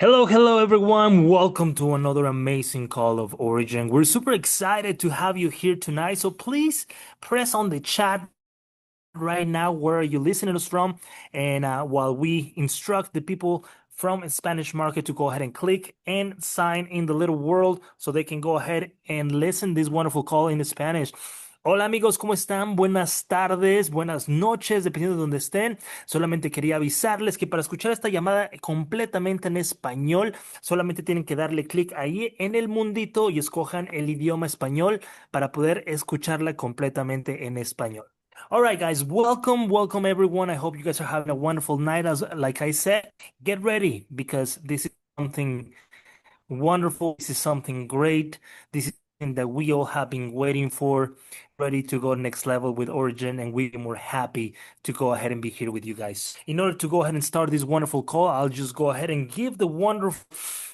Hello, hello everyone. Welcome to another amazing call of Origin. We're super excited to have you here tonight. So please press on the chat right now where are you listening to us from. And while we instruct the people from Spanish market to go ahead and click and sign in the little world so they can go ahead and listen this wonderful call in Spanish. Hola amigos, ¿cómo están? Buenas tardes, buenas noches, dependiendo de donde estén. Solamente quería avisarles que para escuchar esta llamada completamente en español, solamente tienen que darle clic ahí en el mundito y escojan el idioma español para poder escucharla completamente en español. All right, guys, welcome everyone. I hope you guys are having a wonderful night. As like I said, get ready because this is something wonderful. This is something great. This is something that we all have been waiting for, ready to go next level with Origin, and we're happy to go ahead and be here with you guys. In order to go ahead and start this wonderful call, I'll just go ahead and give the wonderful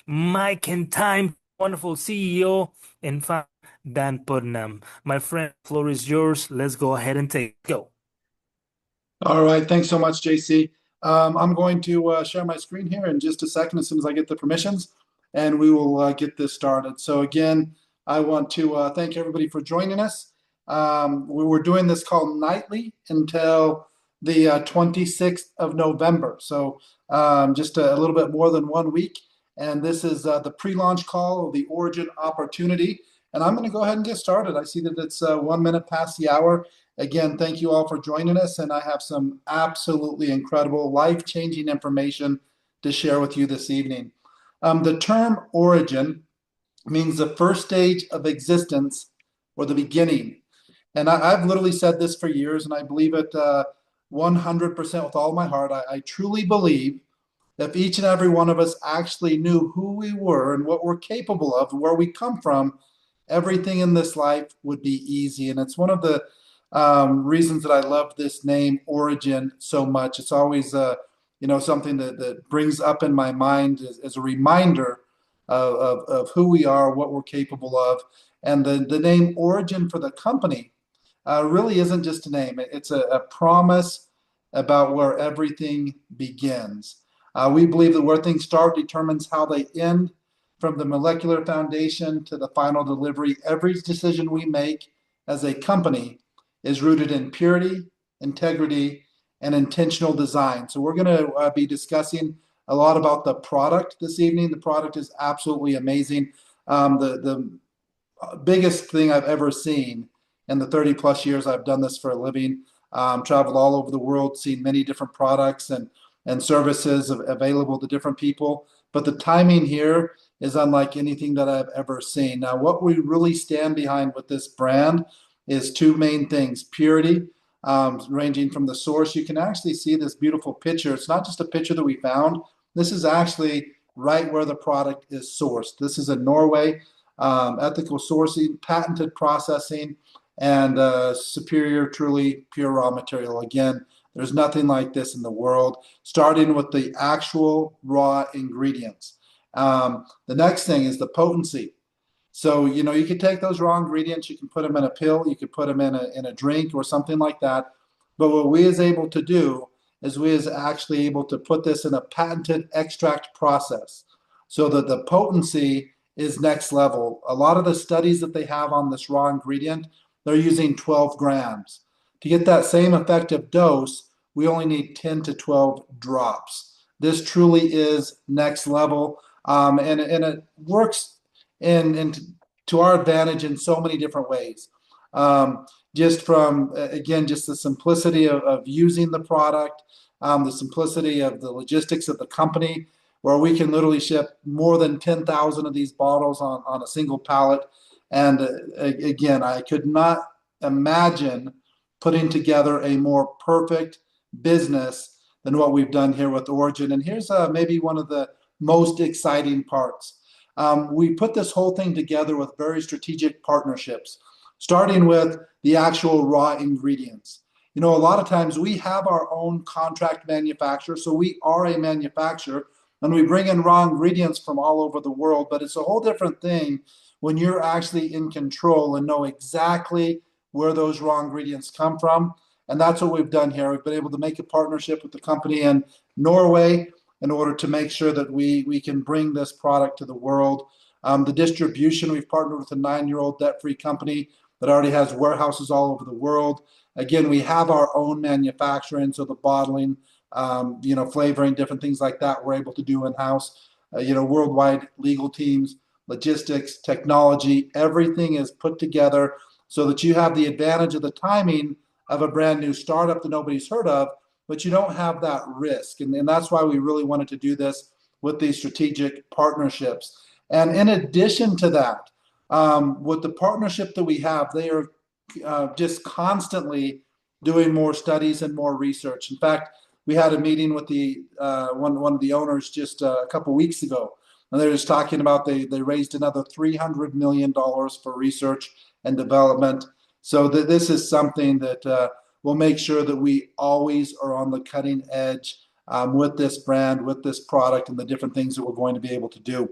Mike and Time, wonderful CEO and founder Dan Putnam. My friend, floor is yours. Let's go ahead and take go. All right, thanks so much, JC. I'm going to share my screen here in just a second as soon as I get the permissions, and we will get this started. So again, I want to thank everybody for joining us. We were doing this call nightly until the 26th of November, so just a little bit more than 1 week. And this is the pre-launch call of the Origin opportunity. And I'm going to go ahead and get started. I see that it's 1 minute past the hour. Again, thank you all for joining us, and I have some absolutely incredible, life-changing information to share with you this evening. The term origin means the first stage of existence or the beginning. And I've literally said this for years, and I believe it 100% with all my heart. I truly believe that if each and every one of us actually knew who we were and what we're capable of, where we come from, everything in this life would be easy. And it's one of the reasons that I love this name Origin so much. It's always something that brings up in my mind as a reminder of who we are, what we're capable of. And the name Origin for the company really isn't just a name. It's a promise about where everything begins. We believe that where things start determines how they end. From the molecular foundation to the final delivery, every decision we make as a company is rooted in purity, integrity, and intentional design. So we're going to be discussing a lot about the product this evening. The product is absolutely amazing. The biggest thing I've ever seen in the 30 plus years I've done this for a living, traveled all over the world, seen many different products and services available to different people. But the timing here is unlike anything that I've ever seen. Now, what we really stand behind with this brand is two main things: purity, ranging from the source. You can actually see this beautiful picture. It's not just a picture that we found. This is actually right where the product is sourced. This is in Norway, ethical sourcing, patented processing, and superior, truly pure raw material. Again, there's nothing like this in the world, starting with the actual raw ingredients. The next thing is the potency. So, you could take those raw ingredients, you can put them in a pill, you could put them in a drink or something like that. But what we is able to do is we is actually able to put this in a patented extract process so that the potency is next level. A lot of the studies that they have on this raw ingredient, they're using 12 grams. To get that same effective dose, we only need 10 to 12 drops. This truly is next level, and it works to our advantage in so many different ways. Just from, again, just the simplicity of using the product, the simplicity of the logistics of the company, where we can literally ship more than 10,000 of these bottles on a single pallet. And again, I could not imagine putting together a more perfect business than what we've done here with Origin. And here's maybe one of the most exciting parts. We put this whole thing together with very strategic partnerships, starting with the actual raw ingredients. A lot of times we have our own contract manufacturer, so we are a manufacturer, and we bring in raw ingredients from all over the world, but it's a whole different thing when you're actually in control and know exactly where those raw ingredients come from. And that's what we've done here. We've been able to make a partnership with the company in Norway. in order to make sure that we can bring this product to the world. The distribution, we've partnered with a 9-year-old debt-free company that already has warehouses all over the world. Again, we have our own manufacturing, so the bottling, flavoring, different things like that, we're able to do in-house. Worldwide legal teams, logistics, technology, everything is put together so that you have the advantage of the timing of a brand new startup that nobody's heard of, but you don't have that risk. And that's why we really wanted to do this with these strategic partnerships. And in addition to that, with the partnership that we have, they are just constantly doing more studies and more research. In fact, we had a meeting with the one of the owners just a couple weeks ago, and they're just talking about they raised another $300 million for research and development. So this is something that we'll make sure that we always are on the cutting edge with this brand, with this product, and the different things that we're going to be able to do.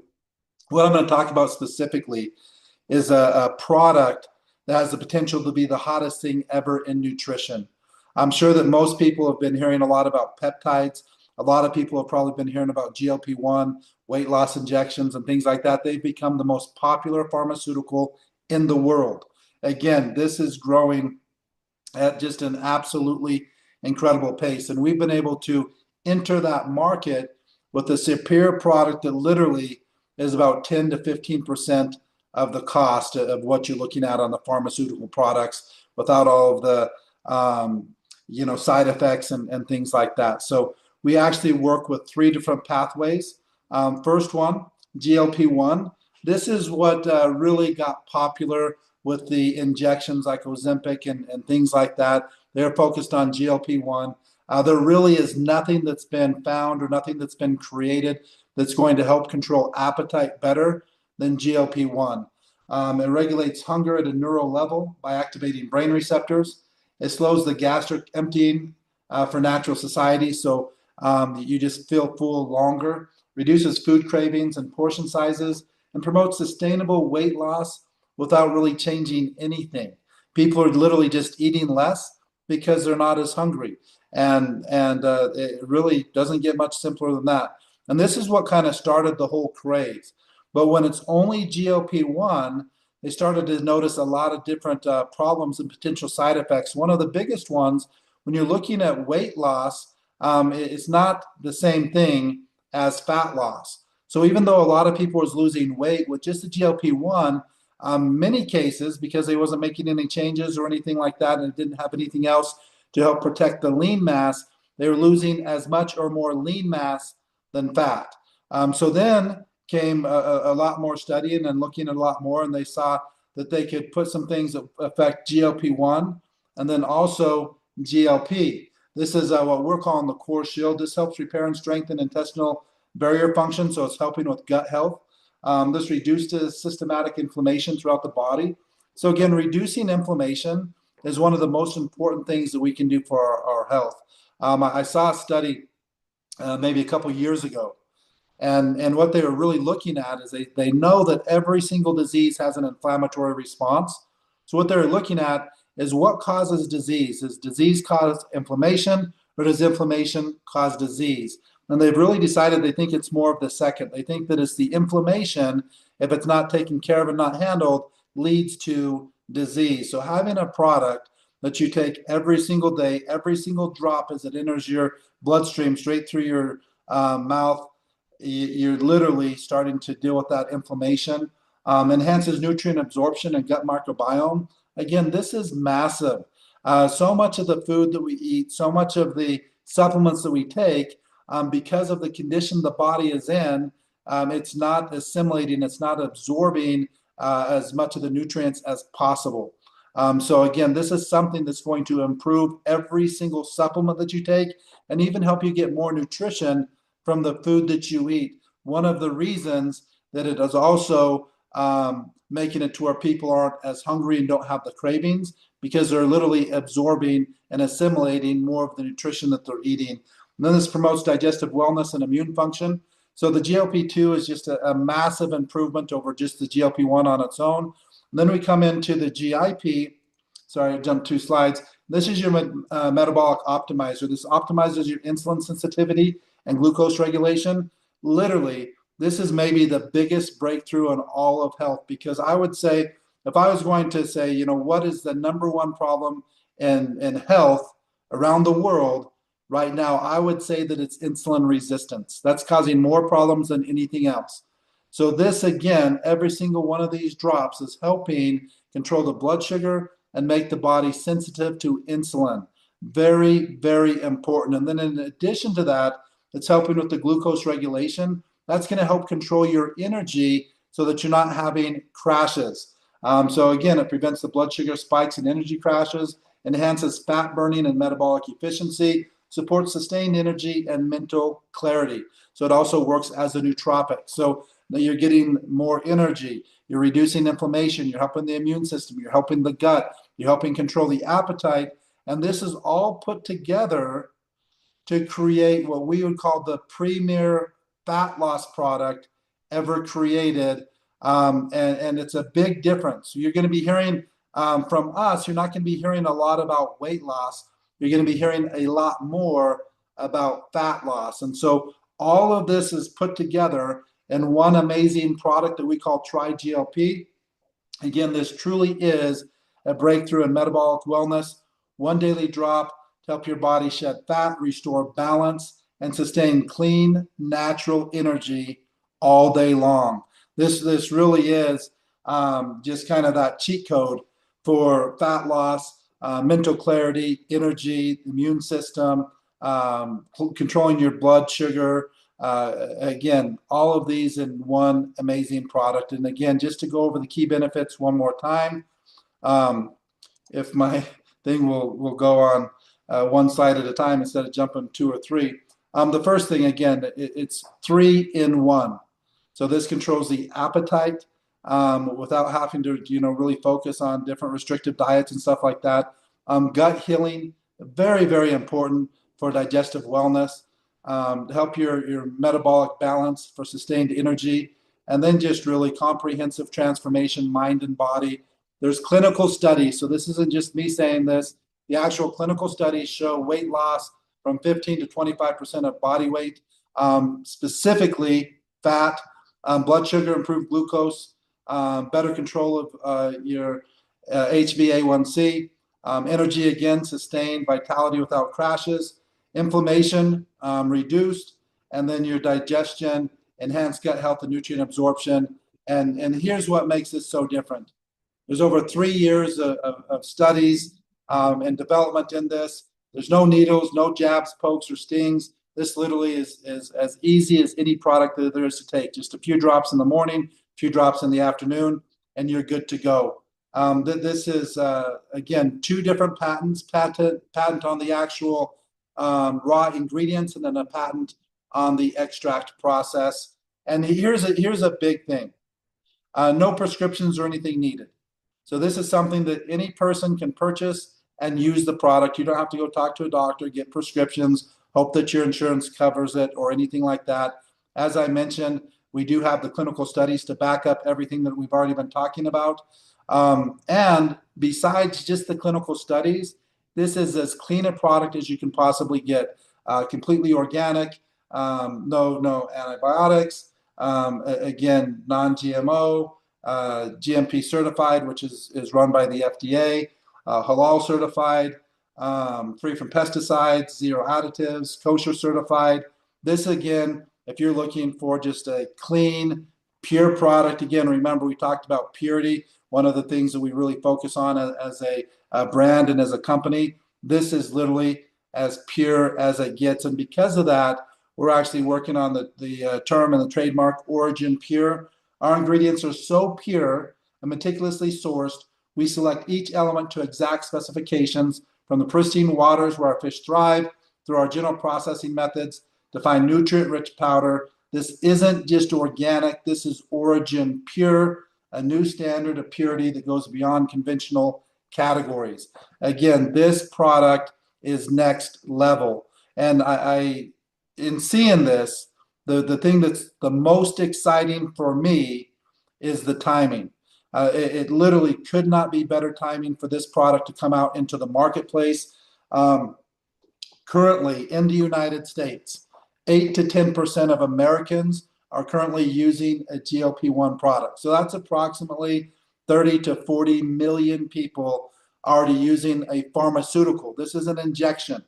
What I'm going to talk about specifically is a product that has the potential to be the hottest thing ever in nutrition. I'm sure that most people have been hearing a lot about peptides. A lot of people have probably been hearing about GLP-1, weight loss injections, and things like that. They've become the most popular pharmaceutical in the world. Again, this is growing at just an absolutely incredible pace. And we've been able to enter that market with a superior product that literally is about 10 to 15% of the cost of what you're looking at on the pharmaceutical products without all of the side effects and things like that. So we actually work with 3 different pathways. First one, GLP-1. This is what really got popular with the injections like Ozempic and things like that. They're focused on GLP-1. There really is nothing that's been found or nothing that's been created that's going to help control appetite better than GLP-1. It regulates hunger at a neural level by activating brain receptors. It slows the gastric emptying for natural satiety, so you just feel full longer, reduces food cravings and portion sizes, and promotes sustainable weight loss without really changing anything. People are literally just eating less because they're not as hungry. And it really doesn't get much simpler than that. And this is what kind of started the whole craze. But when it's only GLP-1, they started to notice a lot of different problems and potential side effects. One of the biggest ones, when you're looking at weight loss, it's not the same thing as fat loss. So even though a lot of people was losing weight with just the GLP-1, many cases, because they wasn't making any changes or anything like that, and it didn't have anything else to help protect the lean mass, they were losing as much or more lean mass than fat. So then came a lot more studying and looking at a lot more, and they saw that they could put some things that affect GLP-1 and then also GLP. This is what we're calling the core shield. This helps repair and strengthen intestinal barrier function, so it's helping with gut health. This reduces systematic inflammation throughout the body. So again, reducing inflammation is one of the most important things that we can do for our health. I saw a study maybe a couple years ago, and what they were really looking at is they know that every single disease has an inflammatory response. So what they're looking at is what causes disease. Does disease cause inflammation, or does inflammation cause disease? And they've really decided they think it's more of the second. They think that it's the inflammation, if it's not taken care of and not handled, leads to disease. So having a product that you take every single day, every single drop as it enters your bloodstream straight through your mouth, you're literally starting to deal with that inflammation. Enhances nutrient absorption and gut microbiome. Again, this is massive. So much of the food that we eat, so much of the supplements that we take, because of the condition the body is in, it's not assimilating, it's not absorbing as much of the nutrients as possible. So again, this is something that's going to improve every single supplement that you take and even help you get more nutrition from the food that you eat. One of the reasons that it is also making it to where people aren't as hungry and don't have the cravings, because they're literally absorbing and assimilating more of the nutrition that they're eating. And then this promotes digestive wellness and immune function. So the GLP-2 is just a massive improvement over just the GLP-1 on its own. And then we come into the GIP. Sorry, I jumped 2 slides. This is your metabolic optimizer. This optimizes your insulin sensitivity and glucose regulation. Literally, this is maybe the biggest breakthrough in all of health, because I would say, if I was going to say, what is the number one problem in health around the world right now, I would say that it's insulin resistance. That's causing more problems than anything else. So this, again, every single one of these drops is helping control the blood sugar and make the body sensitive to insulin. Very, very important. And then in addition to that, it's helping with the glucose regulation. That's going to help control your energy so that you're not having crashes. So again, it prevents the blood sugar spikes and energy crashes, enhances fat burning and metabolic efficiency, supports sustained energy and mental clarity. So it also works as a nootropic. So you're getting more energy, you're reducing inflammation, you're helping the immune system, you're helping the gut, you're helping control the appetite. And this is all put together to create what we would call the premier fat loss product ever created. And it's a big difference. So you're going to be hearing from us, you're not going to be hearing a lot about weight loss. You're going to be hearing a lot more about fat loss. And so all of this is put together in one amazing product that we call TriGLP. Again, this truly is a breakthrough in metabolic wellness. One daily drop to help your body shed fat, restore balance, and sustain clean, natural energy all day long. This really is just kind of that cheat code for fat loss, mental clarity, energy, immune system, controlling your blood sugar. Again, all of these in one amazing product. And again, just to go over the key benefits one more time, um, if my thing will go on one slide at a time instead of jumping two or three. The first thing, again, it's 3-in-1. So this controls the appetite without having to, really focus on different restrictive diets and stuff like that. Gut healing, very, very important for digestive wellness, to help your metabolic balance for sustained energy, and then just really comprehensive transformation, mind and body. There's clinical studies, so this isn't just me saying this. The actual clinical studies show weight loss from 15 to 25% of body weight, specifically fat, blood sugar, improved glucose, better control of your HbA1c, energy again, sustained, vitality without crashes, inflammation reduced, and then your digestion, enhanced gut health and nutrient absorption. And here's what makes this so different. There's over 3 years of studies and development in this. There's no needles, no jabs, pokes, or stings. This literally is as easy as any product that there is to take. Just a few drops in the morning, a few drops in the afternoon, and you're good to go. This is, again, 2 different patents, patent on the actual raw ingredients, and then a patent on the extract process. And here's a big thing. No prescriptions or anything needed. So this is something that any person can purchase and use the product. You don't have to go talk to a doctor, get prescriptions, hope that your insurance covers it or anything like that. As I mentioned, we do have the clinical studies to back up everything that we've already been talking about. And besides just the clinical studies, this is as clean a product as you can possibly get. Completely organic, no antibiotics, again, non-GMO, GMP certified, which is run by the FDA, halal certified, free from pesticides, zero additives, kosher certified. This, again, if you're looking for just a clean, pure product, again, remember we talked about purity, one of the things that we really focus on as a brand and as a company. This is literally as pure as it gets. And because of that, we're actually working on the term and the trademark Origin Pure. Our ingredients are so pure and meticulously sourced. We select each element to exact specifications from the pristine waters where our fish thrive through our gentle processing methods to find nutrient-rich powder. This isn't just organic. This is Origin Pure, a new standard of purity that goes beyond conventional categories. Again, this product is next level. And I in seeing this, the thing that's the most exciting for me is the timing. It literally could not be better timing for this product to come out into the marketplace. Currently in the United States, 8 to 10% of Americans are currently using a GLP-1 product. So that's approximately 30 to 40 million people already using a pharmaceutical. This is an injection.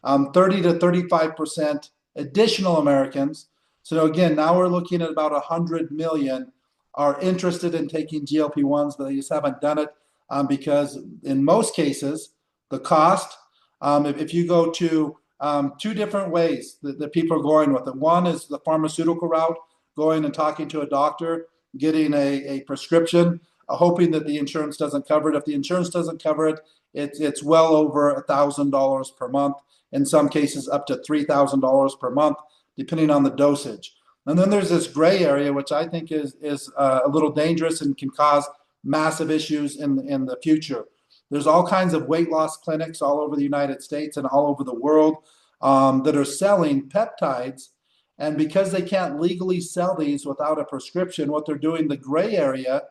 30 to 35% additional Americans. So again, now we're looking at about 100 million are interested in taking GLP-1s, but they just haven't done it because in most cases, the cost, if you go to two different ways that people are going with it. One is the pharmaceutical route, going and talking to a doctor, getting a prescription, hoping that the insurance doesn't cover it. If the insurance doesn't cover it, it's well over $1,000 per month. In some cases, up to $3,000 per month, depending on the dosage. And then there's this gray area, which I think is a little dangerous and can cause massive issues in the future. There's all kinds of weight loss clinics all over the United States and all over the world that are selling peptides. And because they can't legally sell these without a prescription, what they're doing, the gray area,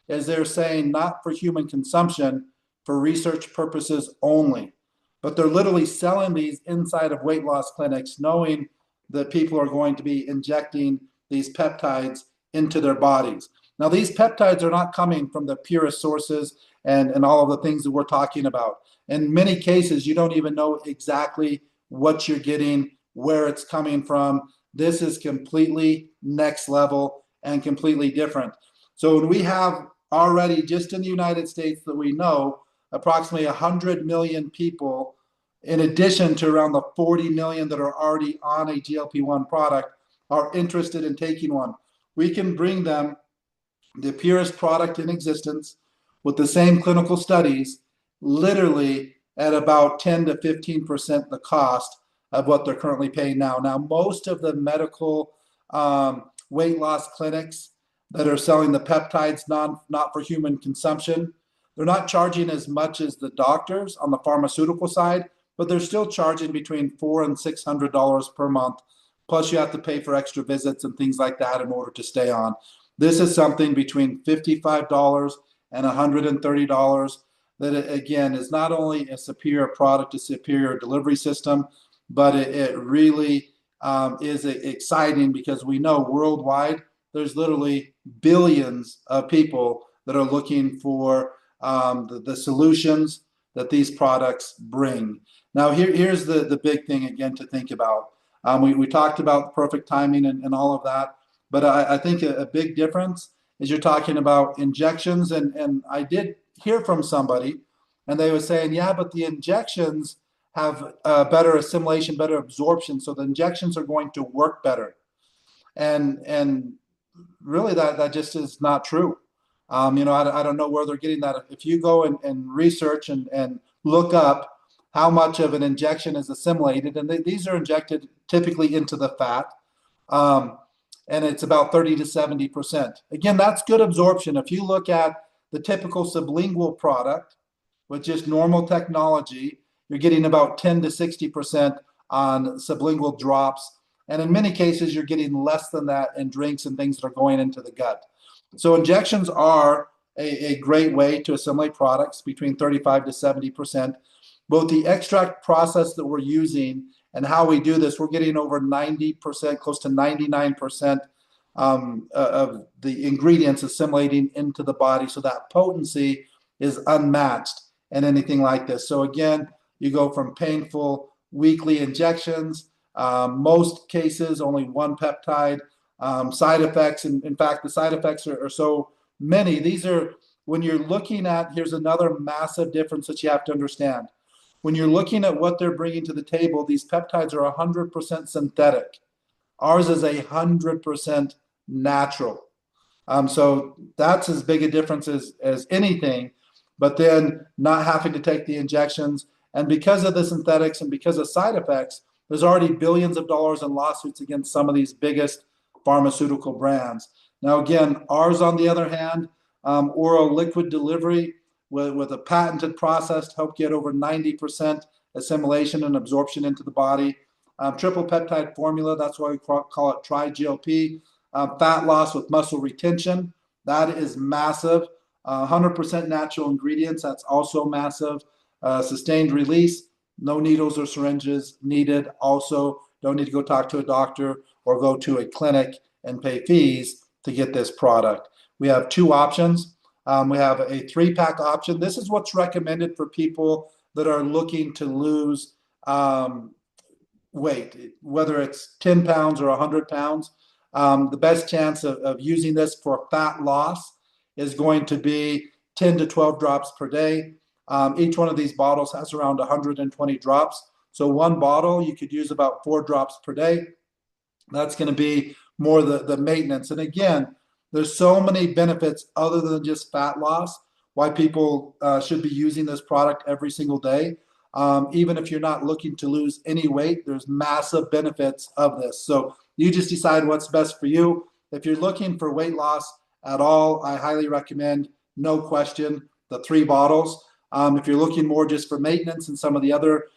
is they're saying not for human consumption, for research purposes only. But they're literally selling these inside of weight loss clinics, knowing that people are going to be injecting these peptides into their bodies. Now, these peptides are not coming from the purest sources and all of the things that we're talking about. In many cases, you don't even know exactly what you're getting, where it's coming from. This is completely next level and completely different. So when we have already, just in the United States that we know, approximately 100 million people, in addition to around the 40 million that are already on a GLP-1 product, are interested in taking one. We can bring them the purest product in existence with the same clinical studies, literally at about 10 to 15% the cost of what they're currently paying now. Now, most of the medical weight loss clinics that are selling the peptides not for human consumption, they're not charging as much as the doctors on the pharmaceutical side, but they're still charging between $400 and $600 per month. Plus, you have to pay for extra visits and things like that in order to stay on. This is something between $55 and $130 that, again, is not only a superior product, a superior delivery system, but it really is exciting because we know worldwide there's literally billions of people that are looking for the solutions that these products bring. Now, here's the big thing again to think about. We talked about perfect timing and all of that, but I think a big difference is you're talking about injections. And I did hear from somebody, and they were saying, yeah, but the injections have better assimilation, better absorption, so the injections are going to work better. And really, that just is not true. I don't know where they're getting that. If you go and research and look up how much of an injection is assimilated, and these are injected typically into the fat, and it's about 30 to 70%. Again, that's good absorption. If you look at the typical sublingual product with just normal technology, you're getting about 10 to 60% on sublingual drops. And in many cases, you're getting less than that in drinks and things that are going into the gut. So injections are a great way to assimilate products between 35 to 70%. Both the extract process that we're using and how we do this, we're getting over 90%, close to 99% of the ingredients assimilating into the body. So that potency is unmatched in anything like this. So again, you go from painful weekly injections, most cases only one peptide, side effects. And in fact, the side effects are so many. These are, when you're looking at, here's another massive difference that you have to understand. When you're looking at what they're bringing to the table, these peptides are 100% synthetic. Ours is 100% natural. So that's as big a difference as anything, but then not having to take the injections. And because of the synthetics and because of side effects, there's already billions of dollars in lawsuits against some of these biggest pharmaceutical brands. Now, again, ours, on the other hand, oral liquid delivery with a patented process to help get over 90% assimilation and absorption into the body. Triple peptide formula, that's why we call it tri-GLP. Fat loss with muscle retention, that is massive. 100% natural ingredients, that's also massive. Sustained release, no needles or syringes needed, also don't need to go talk to a doctor or go to a clinic and pay fees to get this product. We have two options. We have a 3-pack option. This is what's recommended for people that are looking to lose weight, whether it's 10 pounds or 100 pounds. The best chance of using this for fat loss is going to be 10 to 12 drops per day. Each one of these bottles has around 120 drops. So one bottle, you could use about 4 drops per day. That's going to be more the maintenance. And again, there's so many benefits other than just fat loss, why people should be using this product every single day. Even if you're not looking to lose any weight, there's massive benefits of this. So you just decide what's best for you. If you're looking for weight loss at all, I highly recommend, no question, the 3 bottles. If you're looking more just for maintenance and some of the other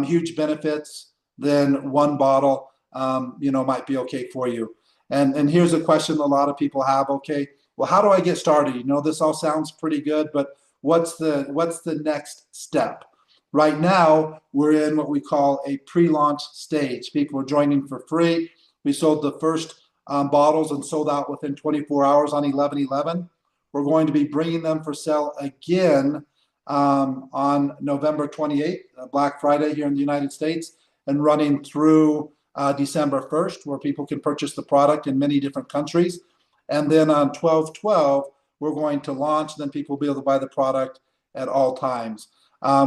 huge benefits, then 1 bottle, might be okay for you. And here's a question a lot of people have. Okay, well, how do I get started? This all sounds pretty good, but what's the next step? Right now, we're in what we call a pre-launch stage. People are joining for free. We sold the first bottles and sold out within 24 hours on 11/11. We're going to be bringing them for sale again on November 28th, Black Friday here in the United States, and running through December 1st, where people can purchase the product in many different countries. And then on 12/12, we're going to launch, then people will be able to buy the product at all times.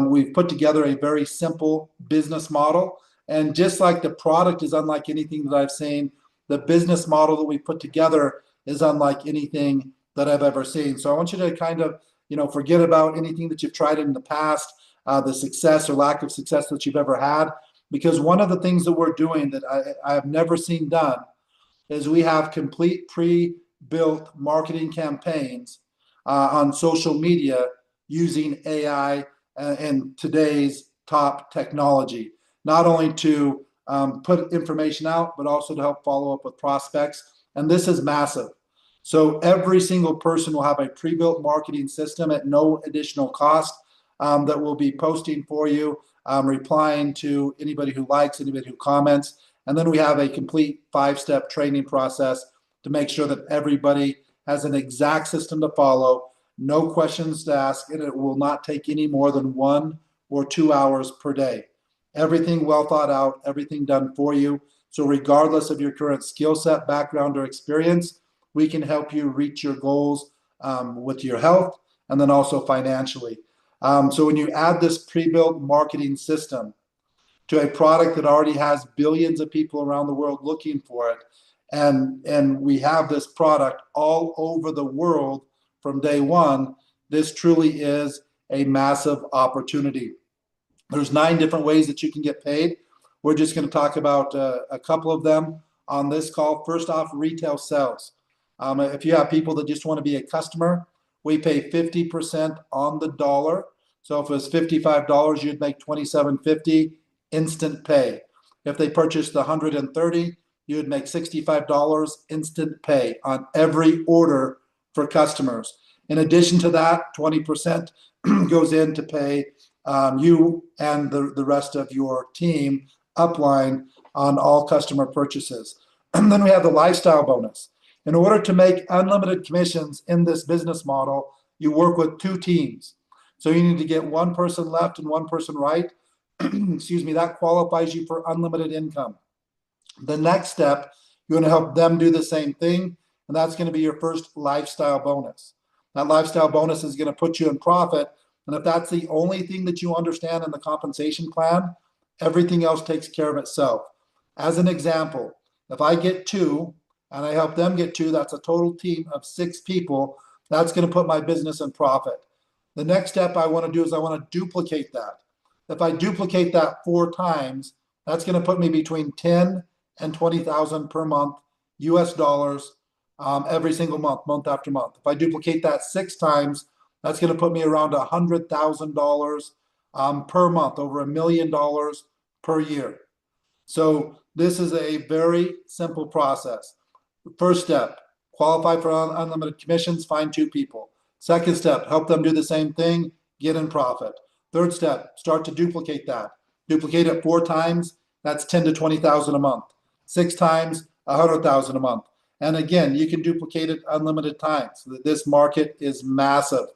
We've put together a very simple business model. And just like the product is unlike anything that I've seen, the business model that we put together is unlike anything that I've ever seen. So I want you to kind of, forget about anything that you've tried in the past, the success or lack of success that you've ever had. Because one of the things that we're doing that I have never seen done is we have complete pre-built marketing campaigns on social media using AI and today's top technology, not only to put information out, but also to help follow up with prospects. And this is massive. So every single person will have a pre-built marketing system at no additional cost that will be posting for you, replying to anybody who likes, anybody who comments. And then we have a complete 5-step training process to make sure that everybody has an exact system to follow, no questions to ask, and it will not take any more than 1 or 2 hours per day. Everything well thought out, everything done for you. So regardless of your current skill set, background, or experience, we can help you reach your goals with your health and then also financially. So when you add this pre-built marketing system to a product that already has billions of people around the world looking for it, and we have this product all over the world from day one, this truly is a massive opportunity. There's 9 different ways that you can get paid. We're just going to talk about a couple of them on this call. First off, retail sales. If you have people that just want to be a customer, we pay 50% on the dollar. So if it was $55, you'd make $27.50 instant pay. If they purchased the 130, you would make $65 instant pay on every order for customers. In addition to that, 20% goes in to pay you and the rest of your team upline on all customer purchases. And then we have the lifestyle bonus. In order to make unlimited commissions in this business model, you work with 2 teams. So you need to get 1 person left and 1 person right. Excuse me, that qualifies you for unlimited income. The next step, you're going to help them do the same thing, and that's going to be your first lifestyle bonus. That lifestyle bonus is going to put you in profit, and if that's the only thing that you understand in the compensation plan, everything else takes care of itself. As an example, if I get 2 and I help them get 2, that's a total team of 6 people. That's going to put my business in profit. The next step I want to do is I want to duplicate that. If I duplicate that 4 times, that's going to put me between 10 and 20,000 per month, US dollars, every single month, month after month. If I duplicate that 6 times, that's going to put me around $100,000 per month, over $1 million per year. So this is a very simple process. First step, qualify for unlimited commissions, find 2 people. Second step, help them do the same thing, get in profit. Third step, start to duplicate that. Duplicate it 4 times, that's 10 to 20,000 a month. 6 times, 100,000 a month. And again, you can duplicate it unlimited times. This market is massive.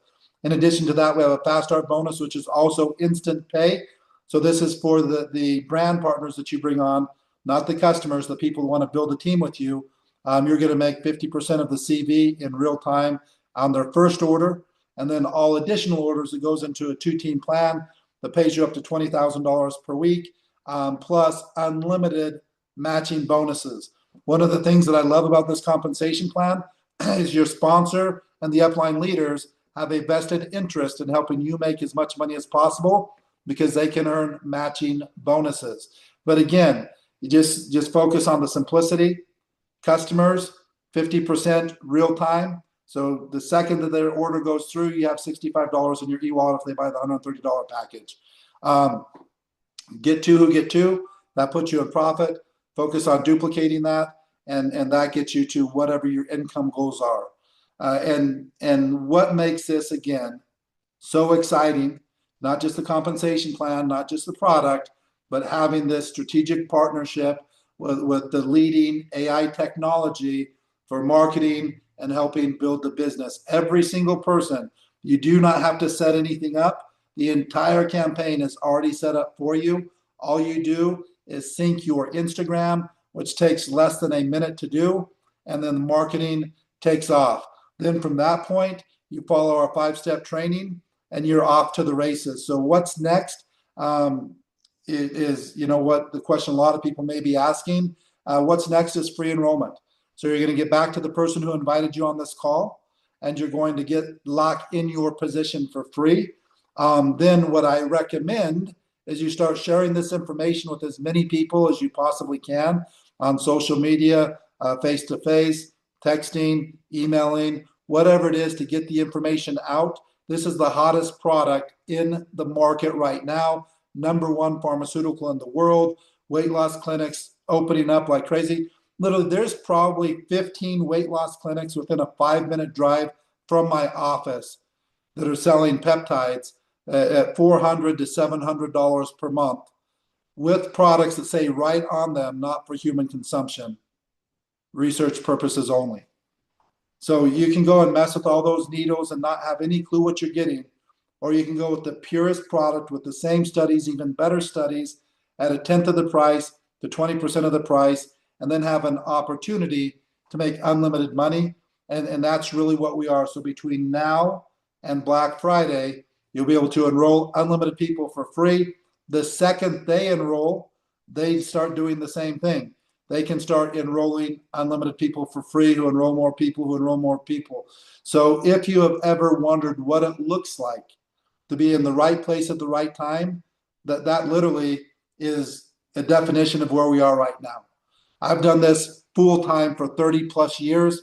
In addition to that, we have a fast start bonus, which is also instant pay. So this is for the brand partners that you bring on, not the customers, the people who want to build a team with you. You're going to make 50% of the CV in real time on their first order. And then all additional orders, it goes into a 2-team plan that pays you up to $20,000 per week, plus unlimited matching bonuses. One of the things that I love about this compensation plan is your sponsor and the upline leaders have a vested interest in helping you make as much money as possible because they can earn matching bonuses. But again, you just focus on the simplicity. Customers, 50% real time. So the second that their order goes through, you have $65 in your e-wallet if they buy the $130 package. Get two who get two, that puts you in profit. Focus on duplicating that, and that gets you to whatever your income goals are. And what makes this, again, so exciting, not just the compensation plan, not just the product, but having this strategic partnership with the leading AI technology for marketing and helping build the business. Every single person, you do not have to set anything up. The entire campaign is already set up for you. All you do is sync your Instagram, which takes less than a minute to do, and then the marketing takes off. Then from that point, you follow our 5-step training and you're off to the races. So what's next? Is what the question a lot of people may be asking. What's next is free enrollment. So you're going to get back to the person who invited you on this call, and you're going to get locked in your position for free. Then what I recommend is you start sharing this information with as many people as you possibly can on social media, face-to-face, texting, emailing, whatever it is to get the information out. This is the hottest product in the market right now. #1 pharmaceutical in the world. Weight loss clinics opening up like crazy. Literally, there's probably 15 weight loss clinics within a 5-minute drive from my office that are selling peptides at $400 to $700 per month with products that say right on them, not for human consumption, research purposes only. So you can go and mess with all those needles and not have any clue what you're getting, or you can go with the purest product with the same studies, even better studies, at 1/10 of the price to 20% of the price, and then have an opportunity to make unlimited money. And that's really what we are. So between now and Black Friday, you'll be able to enroll unlimited people for free. The second they enroll, they start doing the same thing. They can start enrolling unlimited people for free, who enroll more people, who enroll more people. So if you have ever wondered what it looks like to be in the right place at the right time, that literally is a definition of where we are right now. I've done this full time for 30 plus years.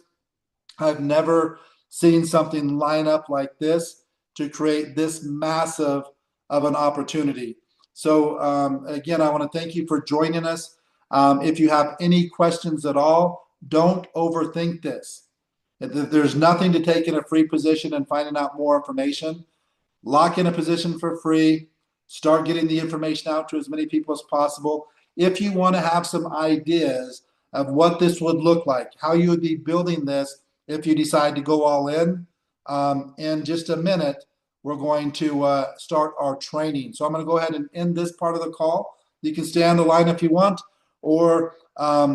I've never seen something line up like this to create this massive of an opportunity. So again, I want to thank you for joining us. If you have any questions at all, don't overthink this. There's nothing to take in a free position and finding out more information. Lock in a position for free. Start getting the information out to as many people as possible. If you want to have some ideas of what this would look like, how you would be building this if you decide to go all in just a minute, we're going to start our training. So I'm going to go ahead and end this part of the call. You can stay on the line if you want, or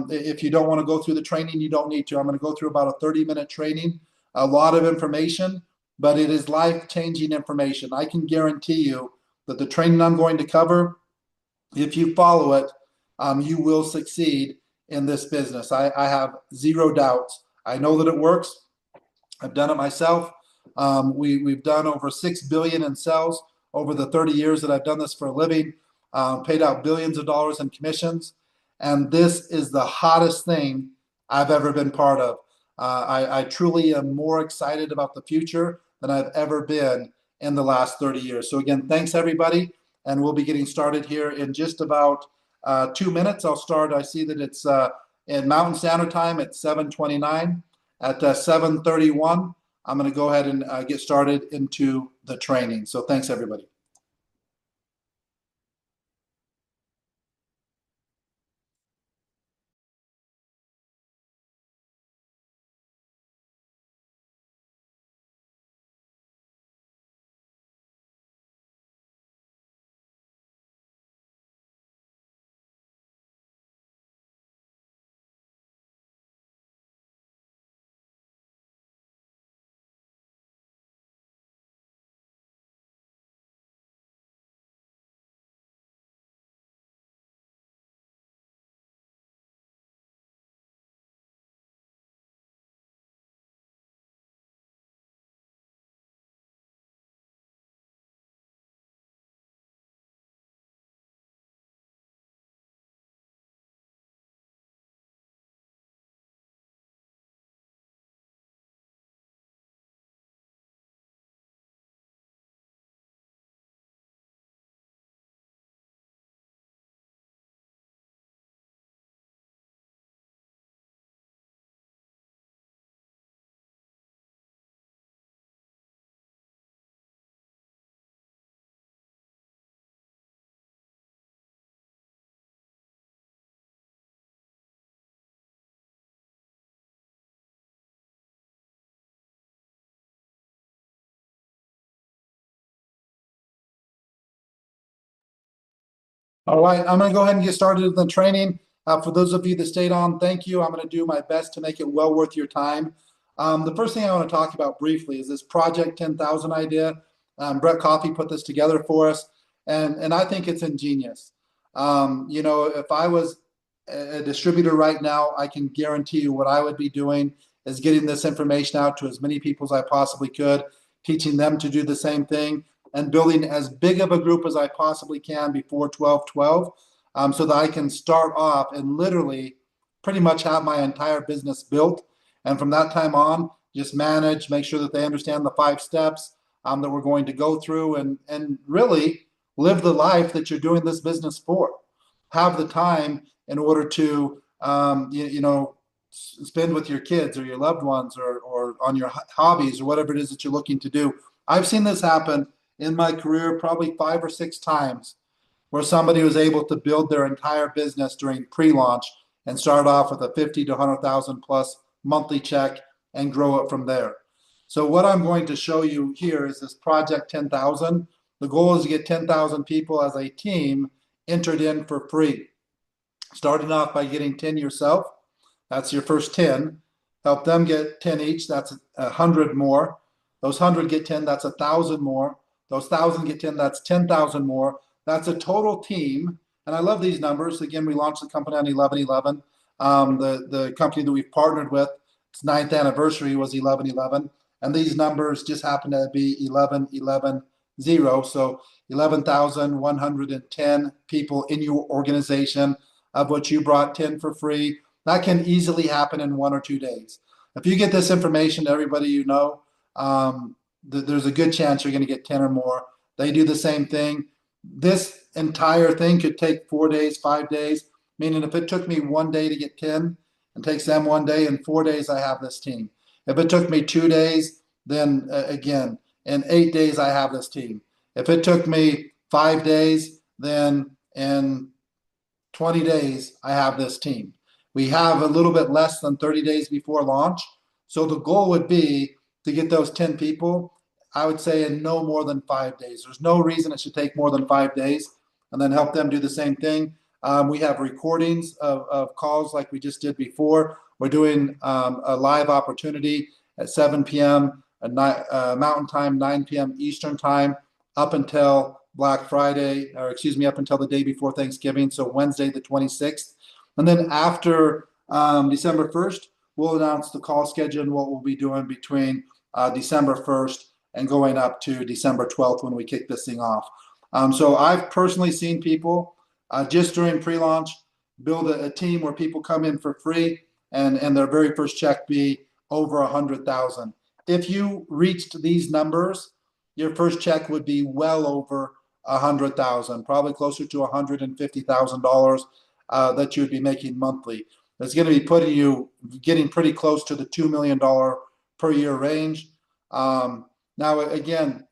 if you don't want to go through the training, you don't need to. I'm going to go through about a 30-minute training, a lot of information, but it is life-changing information. I can guarantee you that the training I'm going to cover, if you follow it, you will succeed in this business. I have zero doubts. I know that it works. I've done it myself. We've done over 6 billion in sales over the 30 years that I've done this for a living, paid out billions of dollars in commissions. And this is the hottest thing I've ever been part of. I truly am more excited about the future than I've ever been in the last 30 years. So again, thanks everybody. And we'll be getting started here in just about 2 minutes. I'll start. I see that it's in Mountain Standard Time at 7:29. At 7:31, I'm going to go ahead and get started into the training. So thanks everybody. All right, I'm going to go ahead and get started with the training. For those of you that stayed on, thank you. I'm going to do my best to make it well worth your time. The first thing I want to talk about briefly is this Project 10,000 idea. Brett Coffey put this together for us, and I think it's ingenious. If I was a distributor right now, I can guarantee you what I would be doing is getting this information out to as many people as I possibly could, teaching them to do the same thing and building as big of a group as I possibly can before 12/12, so that I can start off and literally pretty much have my entire business built. And from that time on, just manage, make sure that they understand the 5 steps that we're going to go through, and really live the life that you're doing this business for. Have the time in order to, spend with your kids or your loved ones, or on your hobbies or whatever it is that you're looking to do. I've seen this happen in my career probably 5 or 6 times where somebody was able to build their entire business during pre-launch and start off with a 50 to 100,000 plus monthly check and grow it from there. So what I'm going to show you here is this Project 10,000. The goal is to get 10,000 people as a team entered in for free. Starting off by getting 10 yourself, that's your first 10. Help them get 10 each, that's 100 more. Those 100 get 10, that's 1,000 more. Those 1,000 get 10, that's 10,000 more. That's a total team. And I love these numbers. Again, we launched the company on 11/11. The company that we've partnered with, its ninth anniversary was 11/11. And these numbers just happen to be 11/11/0. So 11,110 people in your organization, of which you brought 10 for free. That can easily happen in 1 or 2 days. If you get this information to everybody you know, there's a good chance you're going to get 10 or more. They do the same thing. This entire thing could take 4 days, 5 days, meaning if it took me 1 day to get 10 and takes them 1 day, in 4 days, I have this team. If it took me 2 days, then again, in 8 days, I have this team. If it took me 5 days, then in 20 days, I have this team. We have a little bit less than 30 days before launch. So the goal would be to get those 10 people, I would say, in no more than 5 days. There's no reason it should take more than 5 days, and then help them do the same thing. We have recordings of calls like we just did before. We're doing a live opportunity at 7 p.m. Mountain Time, 9 p.m. Eastern Time, up until Black Friday, or excuse me, up until the day before Thanksgiving, so Wednesday the 26th. And then after December 1st, we'll announce the call schedule and what we'll be doing between December 1st and going up to December 12th when we kick this thing off. So I've personally seen people just during pre-launch build a team where people come in for free, and their very first check be over 100,000. If you reached these numbers, your first check would be well over 100,000, probably closer to $150,000 that you would be making monthly. That's going to be putting you getting pretty close to the $2 million per year range. Now, again,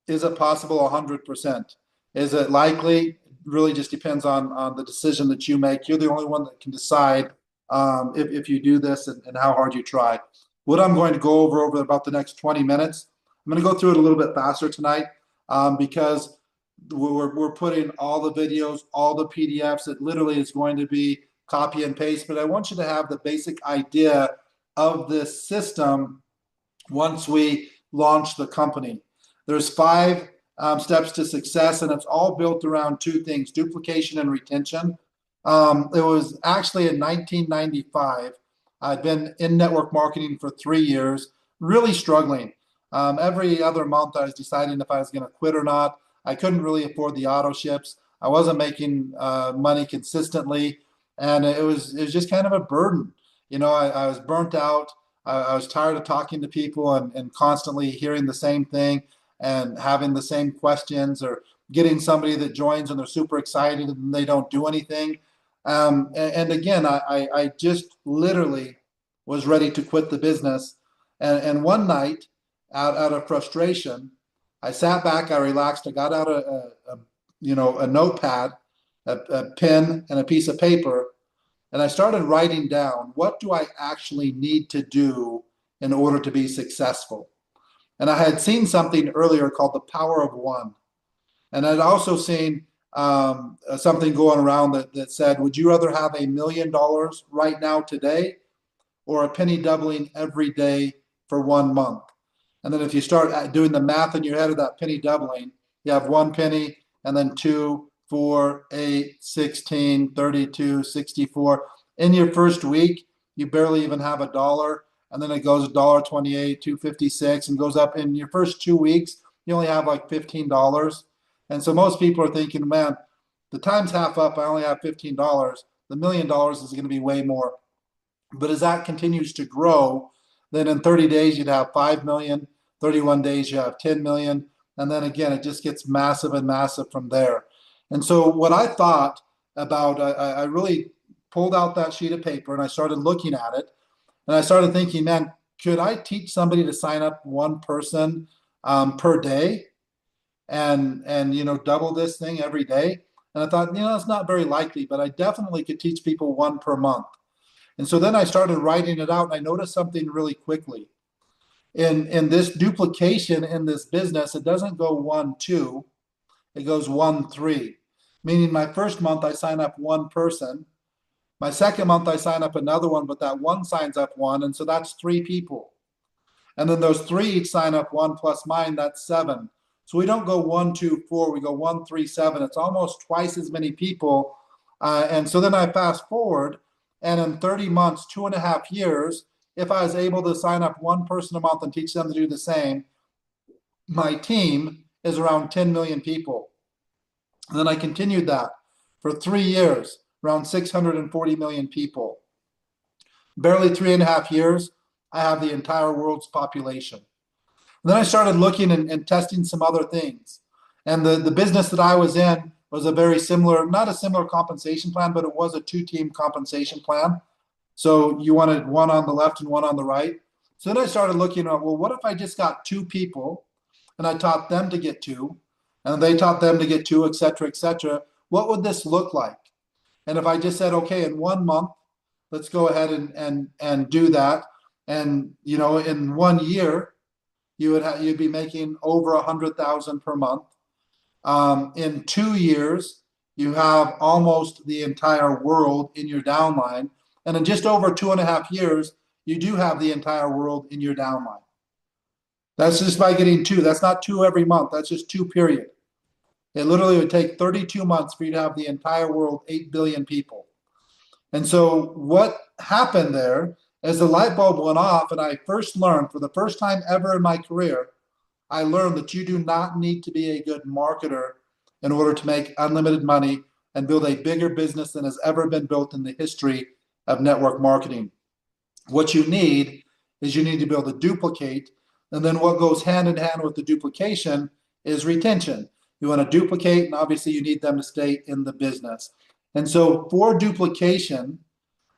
is it possible 100%? Is it likely? Really just depends on the decision that you make. You're the only one that can decide if you do this, and how hard you try. What I'm going to go over about the next 20 minutes, I'm going to go through it a little bit faster tonight, because we're putting all the videos, all the PDFs. It literally is going to be copy and paste, but I want you to have the basic idea of this system once we launch the company. There's 5 steps to success, and it's all built around 2 things: duplication and retention. It was actually in 1995. I'd been in network marketing for 3 years, really struggling. Every other month, I was deciding if I was going to quit or not. I couldn't really afford the auto ships. I wasn't making money consistently, and it was just kind of a burden. I was burnt out. I was tired of talking to people, and constantly hearing the same thing and having the same questions, or getting somebody that joins and they're super excited and they don't do anything. And again, I just literally was ready to quit the business. And one night, out of frustration, I sat back, I relaxed, I got out a notepad, a pen, and a piece of paper, and I started writing down, what do I actually need to do in order to be successful? And I had seen something earlier called the power of one. And I'd also seen something going around that said, would you rather have $1 million right now today, or a penny doubling every day for 1 month? And then if you start doing the math in your head of that penny doubling, you have one penny, and then 2, 4, 8, 16, 32, 64. In your first week, you barely even have a dollar. And then it goes $1.28, 2.56, and goes up. In your first 2 weeks, you only have like $15. And so most people are thinking, man, the time's half up. I only have $15. The $1 million is going to be way more. But as that continues to grow, then in 30 days, you'd have 5 million. 31 days, you have 10 million. And then again, it just gets massive and massive from there. And so what I thought about, I really pulled out that sheet of paper and I started looking at it. And I started thinking, man, could I teach somebody to sign up one person per day, and double this thing every day? And I thought, it's not very likely, but I definitely could teach people one per month. And so then I started writing it out, and I noticed something really quickly. In this duplication in this business, it doesn't go 1, 2, it goes 1, 3. Meaning my first month I sign up one person. My second month I sign up another one, but that one signs up one, and so that's 3 people. And then those 3 each sign up one plus mine, that's 7. So we don't go 1, 2, 4, we go 1, 3, 7. It's almost twice as many people. And so then I fast forward, and in 30 months, 2.5 years, if I was able to sign up one person a month and teach them to do the same, my team is around 10 million people. And then I continued that for 3 years, around 640 million people. Barely 3.5 years, I have the entire world's population. And then I started looking and testing some other things. And the business that I was in was a very similar, not a similar compensation plan, but it was a 2-team compensation plan. So you wanted one on the left and one on the right. So then I started looking at, well, what if I just got 2 people and I taught them to get 2, and they taught them to get 2, et cetera, et cetera? What would this look like? And if I just said, okay, in 1 month, let's go ahead and do that. And in 1 year, you'd be making over 100,000 per month. In 2 years, you have almost the entire world in your downline. And in just over 2.5 years, you do have the entire world in your downline. That's just by getting 2. That's not 2 every month. That's just 2, period. It literally would take 32 months for you to have the entire world, 8 billion people. And so what happened there is the light bulb went off, and I first learned, for the first time ever in my career, I learned that you do not need to be a good marketer in order to make unlimited money and build a bigger business than has ever been built in the history of network marketing. What you need is you need to be able to duplicate. And then what goes hand in hand with the duplication is retention. You want to duplicate, and obviously you need them to stay in the business. And so for duplication,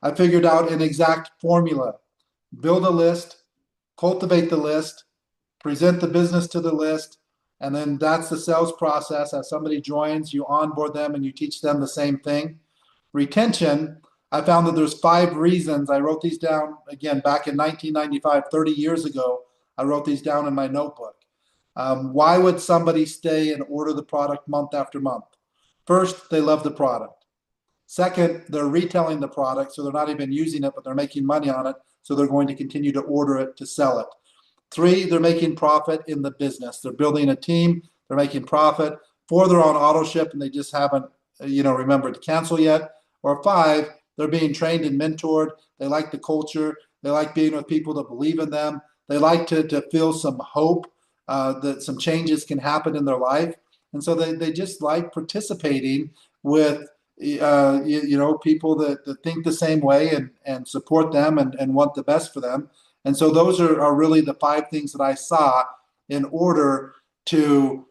I figured out an exact formula. Build a list, cultivate the list, present the business to the list, and then that's the sales process. As somebody joins, you onboard them and you teach them the same thing. Retention, I found that there's 5 reasons. I wrote these down again back in 1995, 30 years ago. I wrote these down in my notebook. Why would somebody stay and order the product month after month? First, they love the product. Second, they're retailing the product, so they're not even using it, but they're making money on it, so they're going to continue to order it to sell it. 3, they're making profit in the business. They're building a team, they're making profit. 4, they're on auto ship and they just haven't, remembered to cancel yet. Or 5, they're being trained and mentored. They like the culture. They like being with people that believe in them. They like to feel some hope that some changes can happen in their life. And so they just like participating with people that think the same way and support them and want the best for them. And so those are really the 5 things that I saw in order to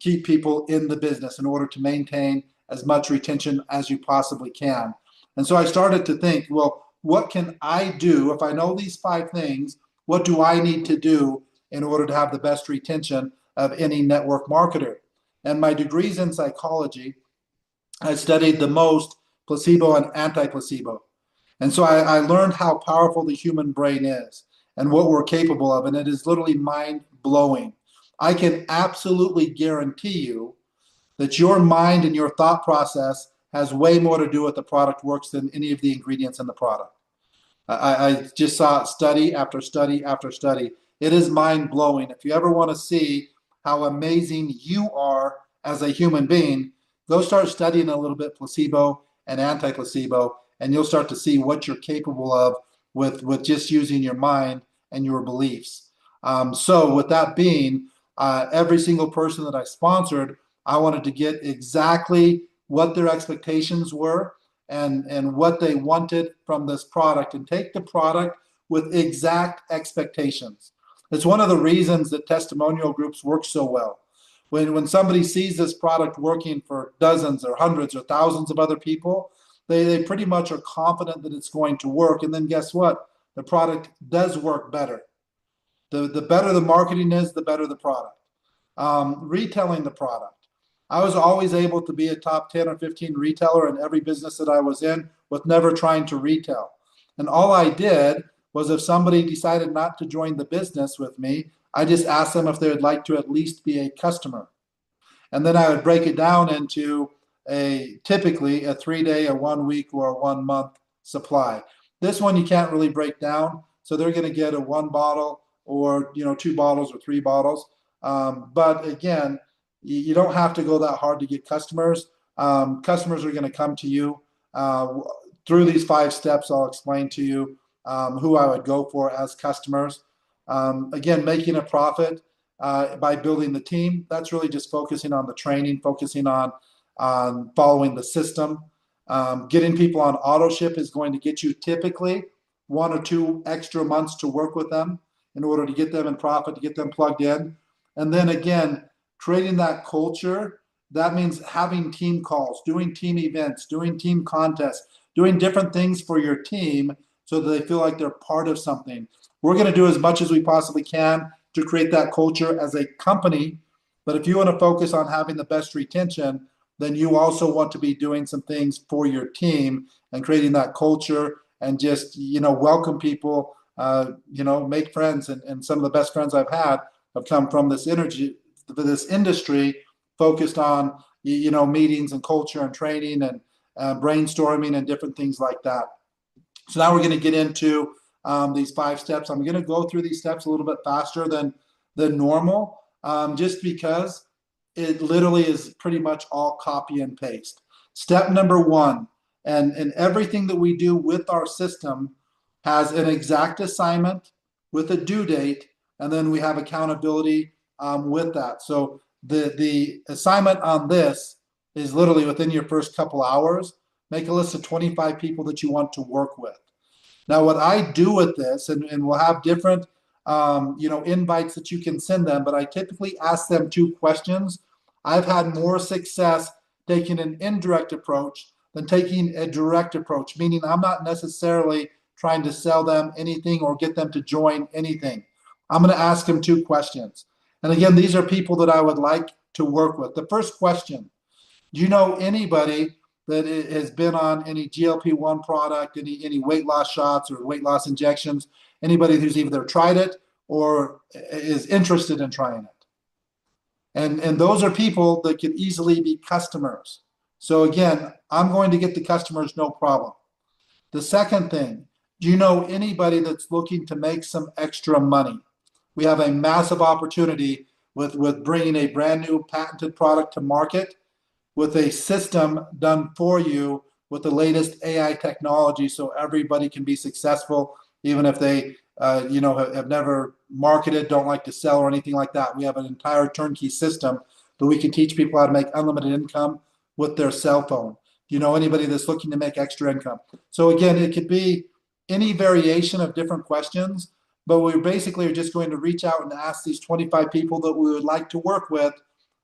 keep people in the business, in order to maintain as much retention as you possibly can. And so I started to think, well, what can I do if I know these 5 things? What do I need to do in order to have the best retention of any network marketer? And my degrees in psychology, I studied the most placebo and anti-placebo. And so I learned how powerful the human brain is and what we're capable of. And it is literally mind blowing. I can absolutely guarantee you that your mind and your thought process has way more to do with the product works than any of the ingredients in the product. I just saw study after study after study. It is mind blowing. If you ever want to see how amazing you are as a human being, go start studying a little bit placebo and anti-placebo, and you'll start to see what you're capable of with just using your mind and your beliefs. So, with that being, every single person that I sponsored, I wanted to get exactly what their expectations were and what they wanted from this product and take the product with exact expectations. It's one of the reasons that testimonial groups work so well. When somebody sees this product working for dozens or hundreds or thousands of other people, they pretty much are confident that it's going to work. And then guess what? The product does work better. The better the marketing is, the better the product. Retailing the product. I was always able to be a top 10 or 15 retailer in every business that I was in with never trying to retail. And all I did was if somebody decided not to join the business with me, I just asked them if they would like to at least be a customer. And then I would break it down into a typically a 3 day, a 1 week, or a 1 month supply. This one you can't really break down, so they're going to get a one bottle or 2 bottles or 3 bottles. But again, you don't have to go that hard to get customers. Customers are going to come to you through these 5 steps. I'll explain to you who I would go for as customers. Again, making a profit by building the team. That's really just focusing on the training, focusing on following the system. Getting people on auto ship is going to get you typically 1 or 2 extra months to work with them in order to get them in profit, to get them plugged in. And then again, creating that culture, that means having team calls, doing team events, doing team contests, doing different things for your team so that they feel like they're part of something. We're going to do as much as we possibly can to create that culture as a company. But if you want to focus on having the best retention, then you also want to be doing some things for your team and creating that culture and just, welcome people, make friends. And some of the best friends I've had have come from this industry focused on, meetings and culture and training and brainstorming and different things like that. So now we're going to get into these 5 steps. I'm going to go through these steps a little bit faster than normal, just because it literally is pretty much all copy and paste. Step number 1, and everything that we do with our system has an exact assignment with a due date, and then we have accountability with that. So the assignment on this is literally within your first couple hours. Make a list of 25 people that you want to work with. Now, what I do with this, and we'll have different, invites that you can send them, but I typically ask them 2 questions. I've had more success taking an indirect approach than taking a direct approach, meaning I'm not necessarily trying to sell them anything or get them to join anything. I'm going to ask them 2 questions. And again, these are people that I would like to work with. The first question: do you know anybody that has been on any GLP-1 product, any weight loss shots or weight loss injections? Anybody who's either tried it or is interested in trying it? And those are people that could easily be customers. So again, I'm going to get the customers, no problem. The second thing: do you know anybody that's looking to make some extra money? We have a massive opportunity with bringing a brand new patented product to market with a system done for you with the latest AI technology, so everybody can be successful, even if they have never marketed, don't like to sell or anything like that. We have an entire turnkey system that we can teach people how to make unlimited income with their cell phone. Do you know anybody that's looking to make extra income? So again, it could be any variation of different questions, but we basically are just going to reach out and ask these 25 people that we would like to work with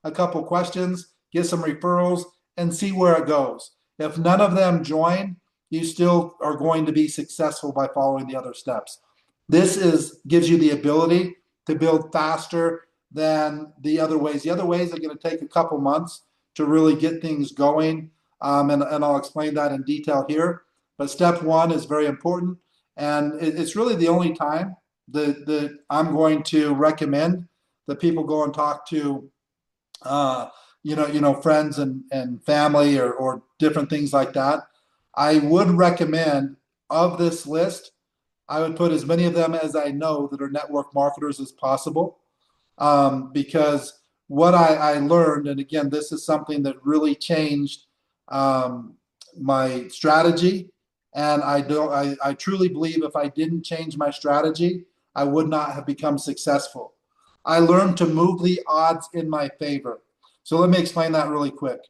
a couple questions, get some referrals, and see where it goes. If none of them join, you still are going to be successful by following the other steps. This gives you the ability to build faster than the other ways. The other ways are going to take a couple months to really get things going, and I'll explain that in detail here. But step 1 is very important, and it's really the only time that I'm going to recommend that people go and talk to friends and family or different things like that. I would recommend of this list, I would put as many of them as I know that are network marketers as possible. Because what I learned, and again, this is something that really changed um, my strategy. And I truly believe if I didn't change my strategy, I would not have become successful. I learned to move the odds in my favor. So let me explain that really quick.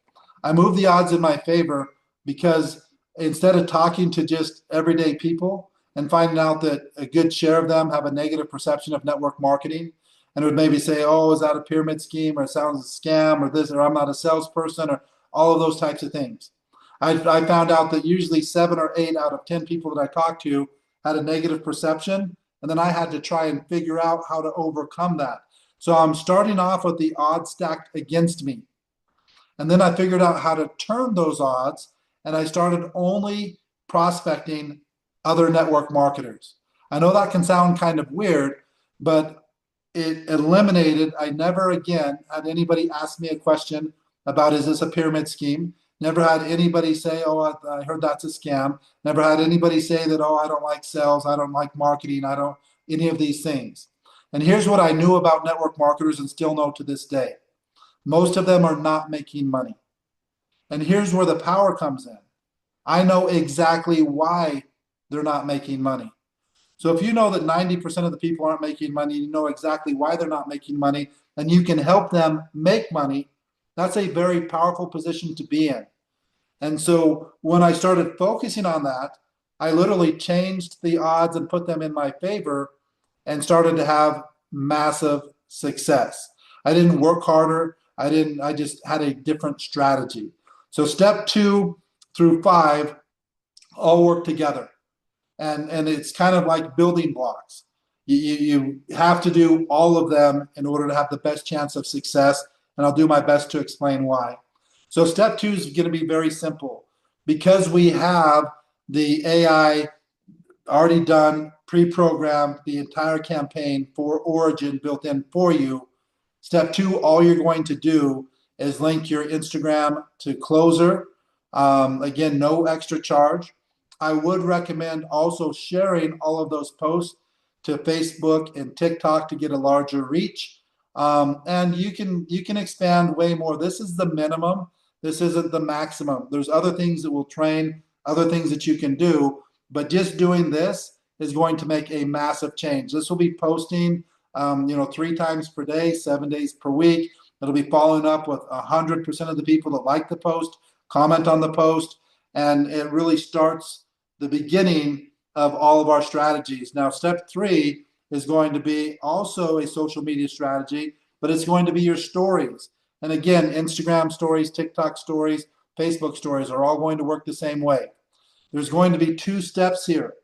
I move the odds in my favor because instead of talking to just everyday people and finding out that a good share of them have a negative perception of network marketing, and would maybe say, "Oh, is that a pyramid scheme, or it sounds a scam, or this, or I'm not a salesperson," or all of those types of things. I found out that usually 7 or 8 out of 10 people that I talked to had a negative perception, and then I had to try and figure out how to overcome that. So I'm starting off with the odds stacked against me. And then I figured out how to turn those odds, and I started only prospecting other network marketers. I know that can sound kind of weird, but it eliminated, I never again had anybody ask me a question about, is this a pyramid scheme? Never had anybody say, "Oh, I heard that's a scam." Never had anybody say that, "Oh, I don't like sales, I don't like marketing, I don't," any of these things. And here's what I knew about network marketers and still know to this day: most of them are not making money. And here's where the power comes in. I know exactly why they're not making money. So if you know that 90% of the people aren't making money, you know exactly why they're not making money, and you can help them make money, that's a very powerful position to be in. And so when I started focusing on that, I literally changed the odds and put them in my favor and started to have massive success. I didn't work harder. I just had a different strategy. So step 2 through 5 all work together. And it's kind of like building blocks. You have to do all of them in order to have the best chance of success. And I'll do my best to explain why. So step 2 is going to be very simple. Because we have the AI already done, pre-programmed the entire campaign for ORYGN built in for you. Step 2, all you're going to do is link your Instagram to Closer. Again, no extra charge. I would recommend also sharing all of those posts to Facebook and TikTok to get a larger reach. And you can expand way more. This is the minimum. This isn't the maximum. There's other things that will train, other things that you can do, but just doing this is going to make a massive change. This will be posting, 3 times per day, 7 days per week. It'll be following up with 100% of the people that like the post, comment on the post, and it really starts the beginning of all of our strategies. Now, step 3 is going to be also a social media strategy, but it's going to be your stories. And again, Instagram stories, TikTok stories, Facebook stories are all going to work the same way. There's going to be 2 steps here.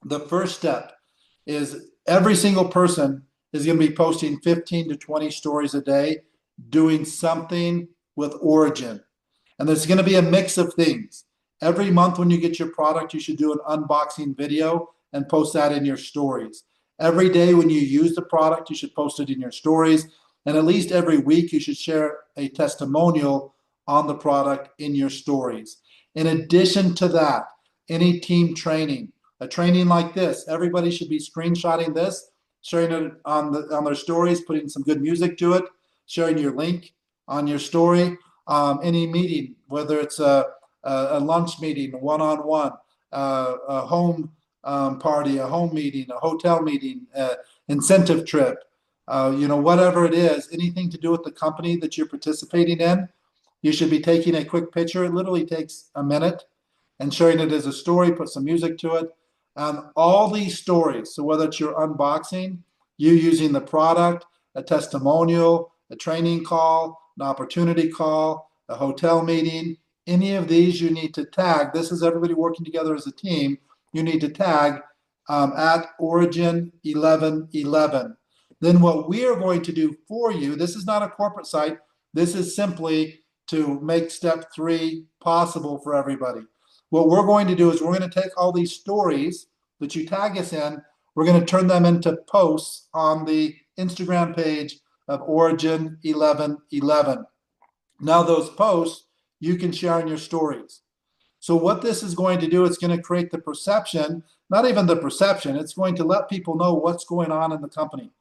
The first step is every single person is going to be posting 15 to 20 stories a day, doing something with ORYGN. And there's going to be a mix of things. Every month when you get your product, you should do an unboxing video and post that in your stories. Every day when you use the product, you should post it in your stories. And at least every week, you should share a testimonial on the product in your stories. In addition to that, any team training, a training like this, everybody should be screenshotting this, sharing it on their stories, putting some good music to it, sharing your link on your story. Any meeting, whether it's a lunch meeting, one-on-one, a home party, a home meeting, a hotel meeting, incentive trip, whatever it is, anything to do with the company that you're participating in, you should be taking a quick picture. It literally takes a minute and sharing it as a story, put some music to it. All these stories, so whether it's your unboxing, you using the product, a testimonial, a training call, an opportunity call, a hotel meeting, any of these you need to tag. This is everybody working together as a team. You need to tag at ORYGN 1111. Then what we are going to do for you, this is not a corporate site. This is simply to make step 3 possible for everybody. What we're going to do is we're going to take all these stories that you tag us in, we're going to turn them into posts on the Instagram page of ORYGN 1111. Now those posts you can share in your stories. So what this is going to do, it's going to create the perception, not even the perception, it's going to let people know what's going on in the company,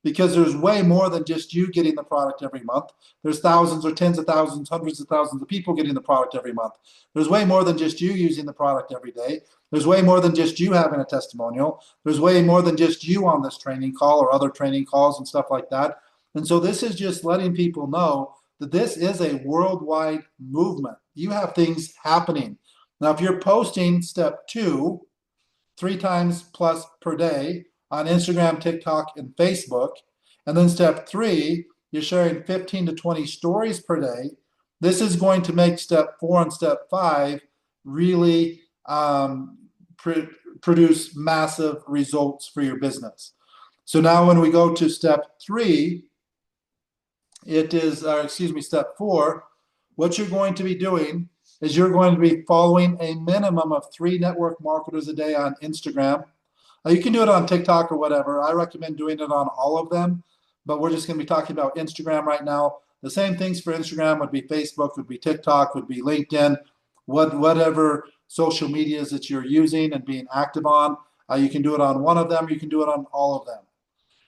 because there's way more than just you getting the product every month. There's thousands or tens of thousands, hundreds of thousands of people getting the product every month. There's way more than just you using the product every day. There's way more than just you having a testimonial. There's way more than just you on this training call or other training calls and stuff like that. And so this is just letting people know that this is a worldwide movement. You have things happening. Now, if you're posting step 2, 3 times plus per day on Instagram, TikTok, and Facebook. And then step 3, you're sharing 15 to 20 stories per day. This is going to make step 4 and step 5 really produce massive results for your business. So now when we go to step 3, it is, step 4, what you're going to be doing is you're going to be following a minimum of 3 network marketers a day on Instagram. You can do it on TikTok or whatever. I recommend doing it on all of them, but we're just going to be talking about Instagram right now. The same things for Instagram would be Facebook, would be TikTok, would be LinkedIn, whatever social medias that you're using and being active on. You can do it on one of them. You can do it on all of them.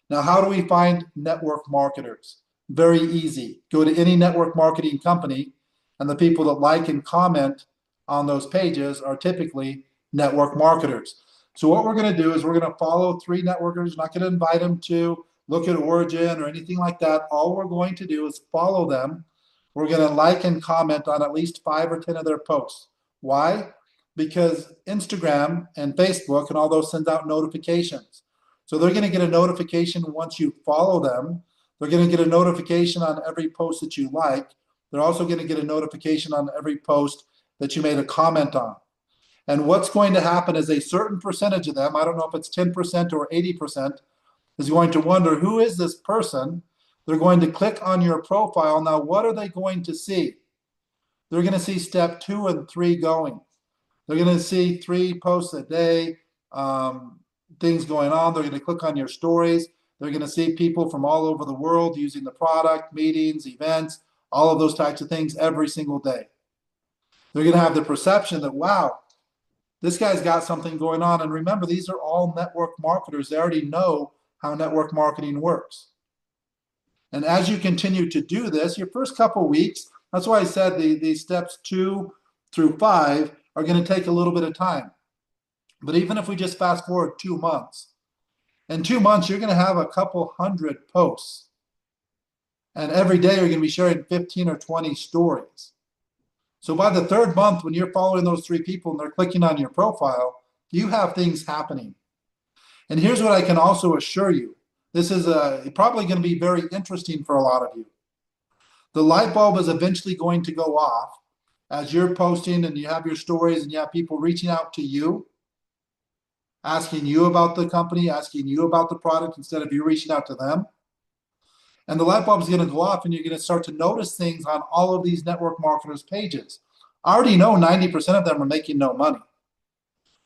Now, how do we find network marketers? Very easy. Go to any network marketing company, and the people that like and comment on those pages are typically network marketers. So what we're going to do is we're going to follow 3 networkers. Not going to invite them to look at ORYGN or anything like that. All we're going to do is follow them. We're going to like and comment on at least 5 or 10 of their posts. Why? Because Instagram and Facebook and all those send out notifications. So they're going to get a notification once you follow them. They're going to get a notification on every post that you like. They're also going to get a notification on every post that you made a comment on. And what's going to happen is a certain percentage of them, I don't know if it's 10% or 80%, is going to wonder, who is this person? They're going to click on your profile. Now, what are they going to see? They're going to see step 2 and 3 going. They're going to see 3 posts a day, things going on. They're going to click on your stories. They're going to see people from all over the world using the product, meetings, events, all of those types of things every single day. They're going to have the perception that, wow, this guy's got something going on. And remember, these are all network marketers. They already know how network marketing works. And as you continue to do this, your first couple of weeks, that's why I said these steps 2 through 5 are going to take a little bit of time. But even if we just fast forward 2 months, in 2 months, you're going to have a couple hundred posts. And every day you're going to be sharing 15 or 20 stories. So by the 3rd month, when you're following those 3 people and they're clicking on your profile, you have things happening. And here's what I can also assure you. This is probably going to be very interesting for a lot of you. The light bulb is eventually going to go off as you're posting and you have your stories and you have people reaching out to you, asking you about the company, asking you about the product instead of you reaching out to them. And the light bulb is going to go off and you're going to start to notice things on all of these network marketers' pages. I already know 90% of them are making no money.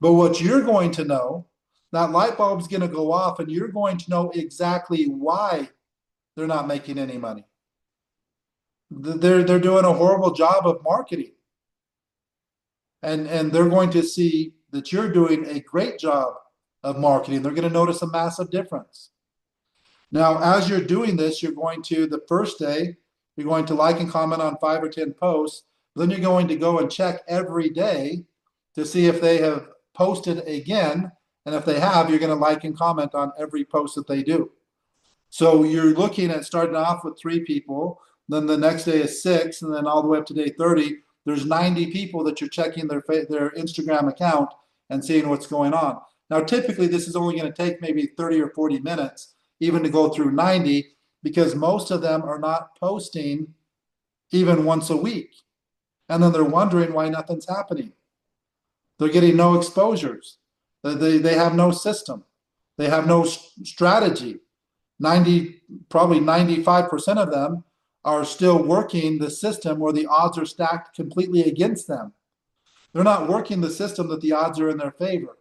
But what you're going to know, that light bulb is going to go off and you're going to know exactly why they're not making any money. They're doing a horrible job of marketing. And they're going to see that you're doing a great job of marketing. They're going to notice a massive difference. Now, as you're doing this, you're going to, the first day, you're going to like and comment on 5 or 10 posts. Then you're going to go and check every day to see if they have posted again. And if they have, you're going to like and comment on every post that they do. So you're looking at starting off with 3 people, then the next day is 6, and then all the way up to day 30, there's 90 people that you're checking their Instagram account and seeing what's going on. Now, typically, this is only going to take maybe 30 or 40 minutes, even to go through 90, because most of them are not posting even once a week. And then they're wondering why nothing's happening. They're getting no exposures. They have no system. They have no strategy. Probably 95% of them are still working the system where the odds are stacked completely against them. They're not working the system that the odds are in their favor.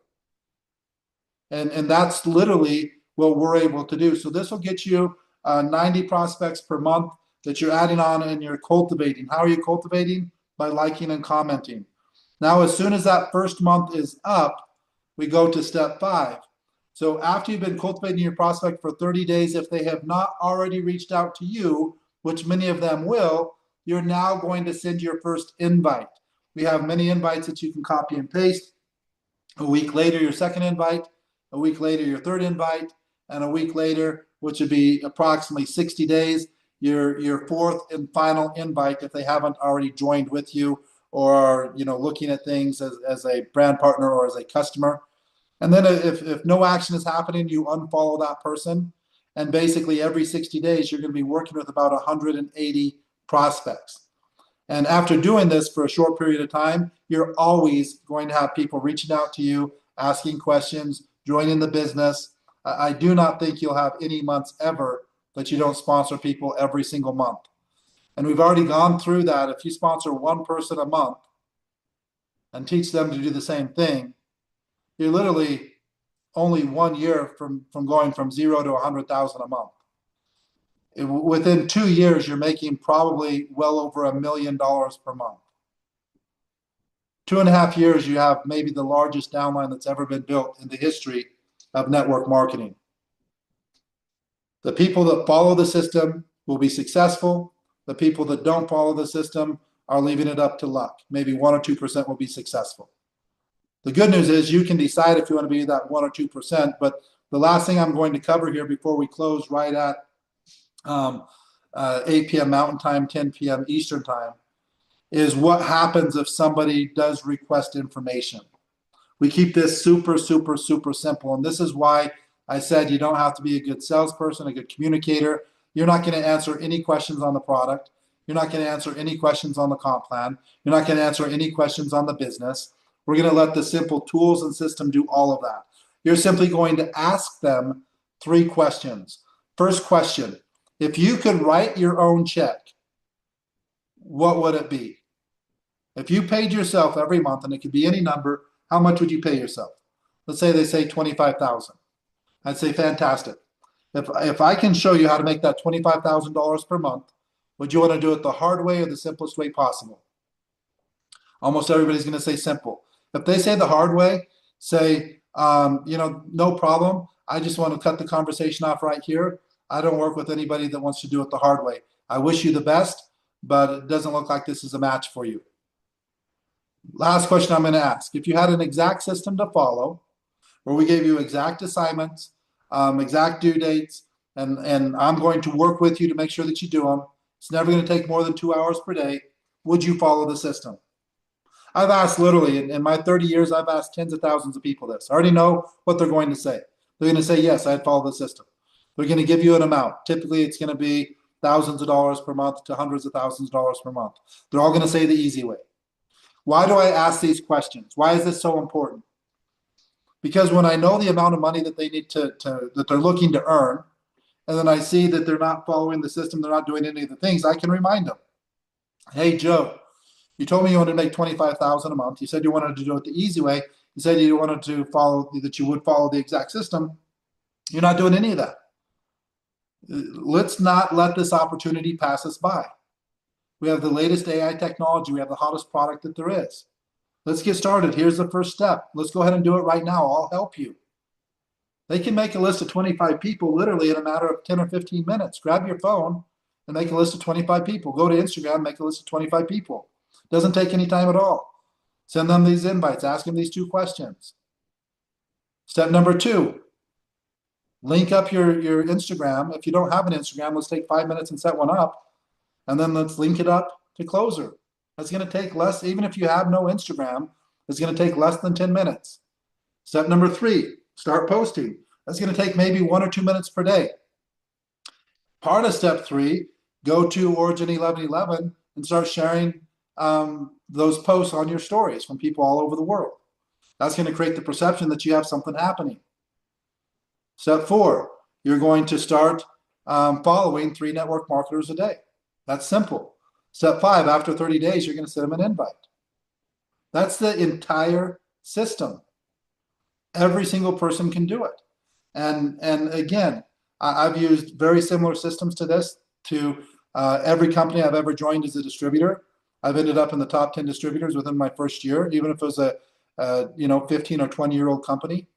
And that's literally what we're able to do. So this will get you 90 prospects per month. that you're adding on and you're cultivating. How are you cultivating? By liking and commenting. Now, as soon as that first month is up, we go to step 5. So after you've been cultivating your prospect for 30 days, if they have not already reached out to you, which many of them will, you're now going to send your first invite. We have many invites that you can copy and paste. A week later, your second invite. A week later, your third invite. And a week later, which would be approximately 60 days, your fourth and final invite if they haven't already joined with you or are looking at things as a brand partner or as a customer. And then if no action is happening, you unfollow that person. And basically every 60 days, you're going to be working with about 180 prospects. And after doing this for a short period of time, you're always going to have people reaching out to you, asking questions, joining the business. I do not think you'll have any months ever that you don't sponsor people every single month. And we've already gone through that. If you sponsor one person a month and teach them to do the same thing, you're literally only 1 year from going from 0 to 100,000 a month. Within 2 years, you're making probably well over $1 million per month. 2.5 years, you have maybe the largest downline that's ever been built in the history of network marketing. The people that follow the system will be successful. The people that don't follow the system are leaving it up to luck. Maybe 1 or 2% will be successful. The good news is you can decide if you want to be that 1 or 2%, but the last thing I'm going to cover here before we close right at 8 p.m. Mountain Time, 10 p.m. Eastern Time, is what happens if somebody does request information. We keep this super, super, super simple. And this is why I said you don't have to be a good salesperson, a good communicator. You're not going to answer any questions on the product. You're not going to answer any questions on the comp plan. You're not going to answer any questions on the business. We're going to let the simple tools and system do all of that. You're simply going to ask them 3 questions. First question, if you could write your own check, what would it be? If you paid yourself every month, and it could be any number, how much would you pay yourself? Let's say they say $25,000. I'd say fantastic. If I can show you how to make that $25,000 per month, would you want to do it the hard way or the simplest way possible? Almost everybody's going to say simple. If they say the hard way, say, no problem. I just want to cut the conversation off right here. I don't work with anybody that wants to do it the hard way. I wish you the best, but it doesn't look like this is a match for you. Last question I'm going to ask. If you had an exact system to follow, where we gave you exact assignments, exact due dates, and I'm going to work with you to make sure that you do them, it's never going to take more than 2 hours per day, would you follow the system? I've asked literally, in my 30 years, I've asked tens of thousands of people this. I already know what they're going to say. They're going to say, yes, I'd follow the system. They're going to give you an amount. Typically, it's going to be thousands of dollars per month to hundreds of thousands of dollars per month. They're all going to say the easy way. Why do I ask these questions? Why is this so important? Because when I know the amount of money that they need that they're looking to earn, and then I see that they're not following the system, they're not doing any of the things, I can remind them. Hey, Joe, you told me you wanted to make $25,000 a month. You said you wanted to do it the easy way. You said you wanted to that you would follow the exact system. You're not doing any of that. Let's not let this opportunity pass us by. We have the latest AI technology. We have the hottest product that there is. Let's get started. Here's the first step. Let's go ahead and do it right now. I'll help you. They can make a list of 25 people literally in a matter of 10 or 15 minutes. Grab your phone and make a list of 25 people. Go to Instagram, make a list of 25 people. Doesn't take any time at all. Send them these invites. Ask them these 2 questions. Step number 2, link up your Instagram. If you don't have an Instagram, let's take 5 minutes and set one up. And then let's link it up to Closer. That's going to take less, even if you have no Instagram, it's going to take less than 10 minutes. Step number 3, start posting. That's going to take maybe 1 or 2 minutes per day. Part of step 3, go to ORYGN 1111 and start sharing those posts on your stories from people all over the world. That's going to create the perception that you have something happening. Step 4, you're going to start following 3 network marketers a day. That's simple. Step 5, after 30 days, you're going to send them an invite. That's the entire system. Every single person can do it. And again, I've used very similar systems to this to Every company I've ever joined as a distributor, I've ended up in the top 10 distributors within my first year, even if it was a 15 or 20-year-old company.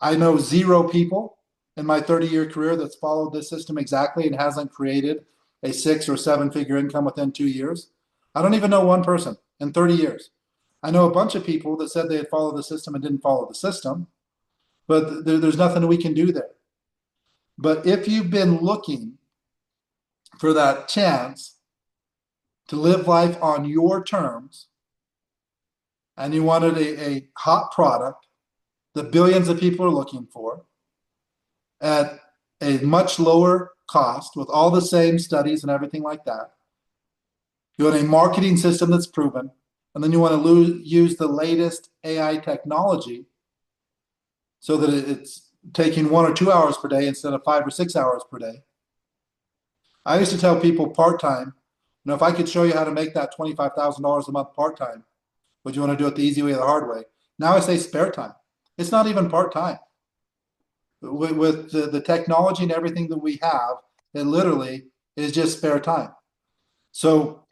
I know zero people in my 30-year career that's followed this system exactly and hasn't created a 6 or 7 figure income within 2 years. I don't even know one person in 30 years. I know a bunch of people that said they had followed the system and didn't follow the system, but there's nothing we can do there. But if you've been looking for that chance to live life on your terms and you wanted a hot product that billions of people are looking for at a much lower cost with all the same studies and everything like that, you want a marketing system that's proven, and then you want to use the latest AI technology so that it's taking 1 or 2 hours per day instead of 5 or 6 hours per day. I used to tell people part-time, if I could show you how to make that $25,000 a month part-time, would you want to do it the easy way or the hard way? Now I say spare time. It's not even part-time. With the technology and everything that we have, it literally is just spare time. So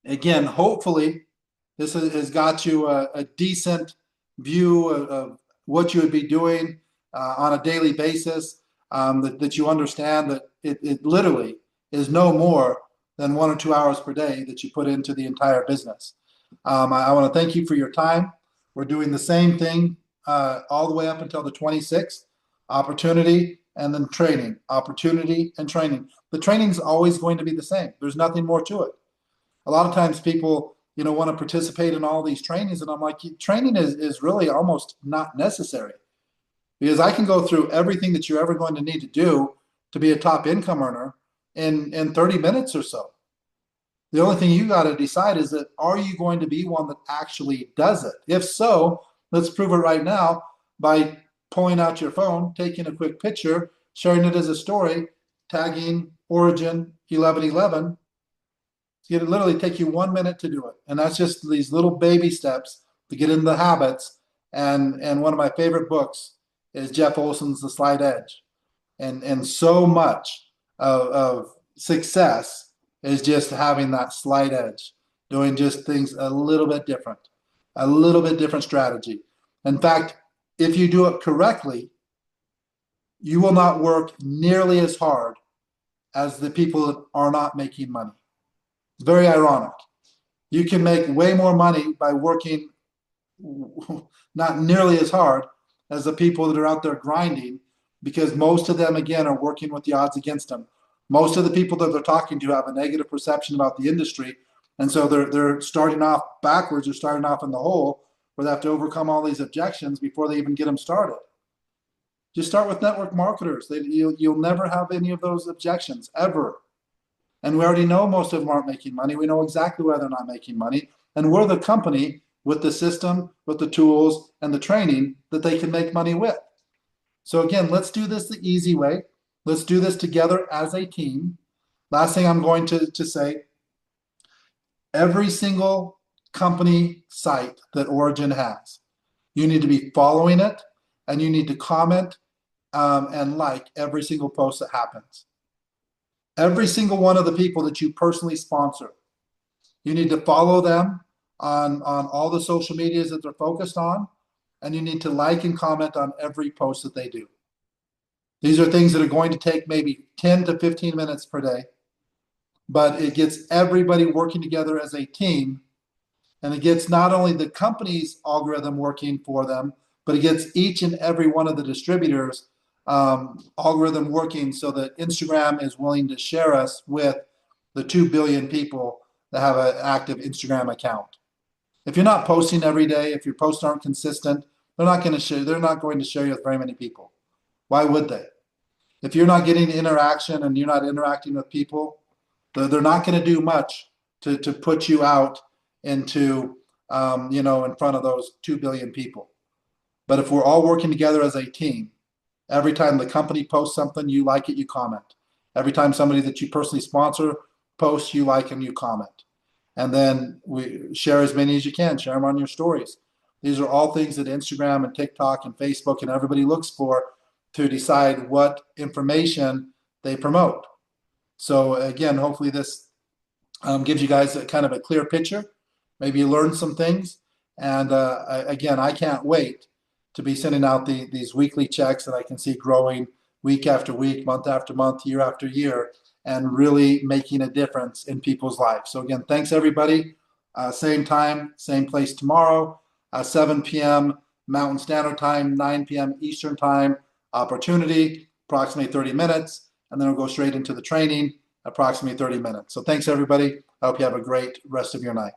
again, hopefully this has got you a decent view of what you would be doing on a daily basis, that you understand that it literally is no more than 1 or 2 hours per day that you put into the entire business. I want to thank you for your time. We're doing the same thing all the way up until the 26th. Opportunity and then training, opportunity and training. The training is always going to be the same. There's nothing more to it. A lot of times people, want to participate in all these trainings, and I'm like, training is really almost not necessary, because I can go through everything that you're ever going to need to do to be a top income earner in 30 minutes or so. The only thing you got to decide is that, are you going to be one that actually does it? If so, let's prove it right now by pulling out your phone, taking a quick picture, sharing it as a story, tagging ORYGN 1111. It'll literally take you 1 minute to do it. And that's just these little baby steps to get into the habits. And one of my favorite books is Jeff Olson's The Slight Edge. And so much of success is just having that slight edge, doing just things a little bit different strategy. In fact, if you do it correctly, you will not work nearly as hard as the people that are not making money. It's very ironic. You can make way more money by working not nearly as hard as the people that are out there grinding, because most of them, again, are working with the odds against them. Most of the people that they're talking to have a negative perception about the industry, and so they're starting off backwards or starting off in the hole, where they have to overcome all these objections before they even get them started. Just start with network marketers. You'll never have any of those objections, ever. And we already know most of them aren't making money. We know exactly why they're not making money. And we're the company with the system, with the tools, and the training that they can make money with. So again, let's do this the easy way. Let's do this together as a team. Last thing I'm going to say, every single company site that ORYGN has, you need to be following it, and you need to comment and like every single post that happens. Every single one of the people that you personally sponsor, you need to follow them on all the social medias that they're focused on, and you need to like and comment on every post that they do. These are things that are going to take maybe 10 to 15 minutes per day, but it gets everybody working together as a team, and it gets not only the company's algorithm working for them, but it gets each and every one of the distributors algorithm working, so that Instagram is willing to share us with the 2 billion people that have an active Instagram account. If you're not posting every day, if your posts aren't consistent, they're not going to share you with very many people. Why would they? If you're not getting interaction and you're not interacting with people, they're not going to do much to put you out into in front of those 2 billion people. But if we're all working together as a team, every time the company posts something, you like it, you comment. Every time somebody that you personally sponsor posts, you like and you comment. And then we share as many as you can. Share them on your stories. These are all things that Instagram and TikTok and Facebook and everybody looks for to decide what information they promote. So again, hopefully this gives you guys a kind of a clear picture. Maybe you learned some things. And again, I can't wait to be sending out these weekly checks that I can see growing week after week, month after month, year after year, and really making a difference in people's lives. So again, thanks everybody. Same time, same place tomorrow, 7 p.m. Mountain Standard Time, 9 p.m. Eastern Time. Opportunity, approximately 30 minutes, and then we'll go straight into the training, approximately 30 minutes. So thanks everybody. I hope you have a great rest of your night.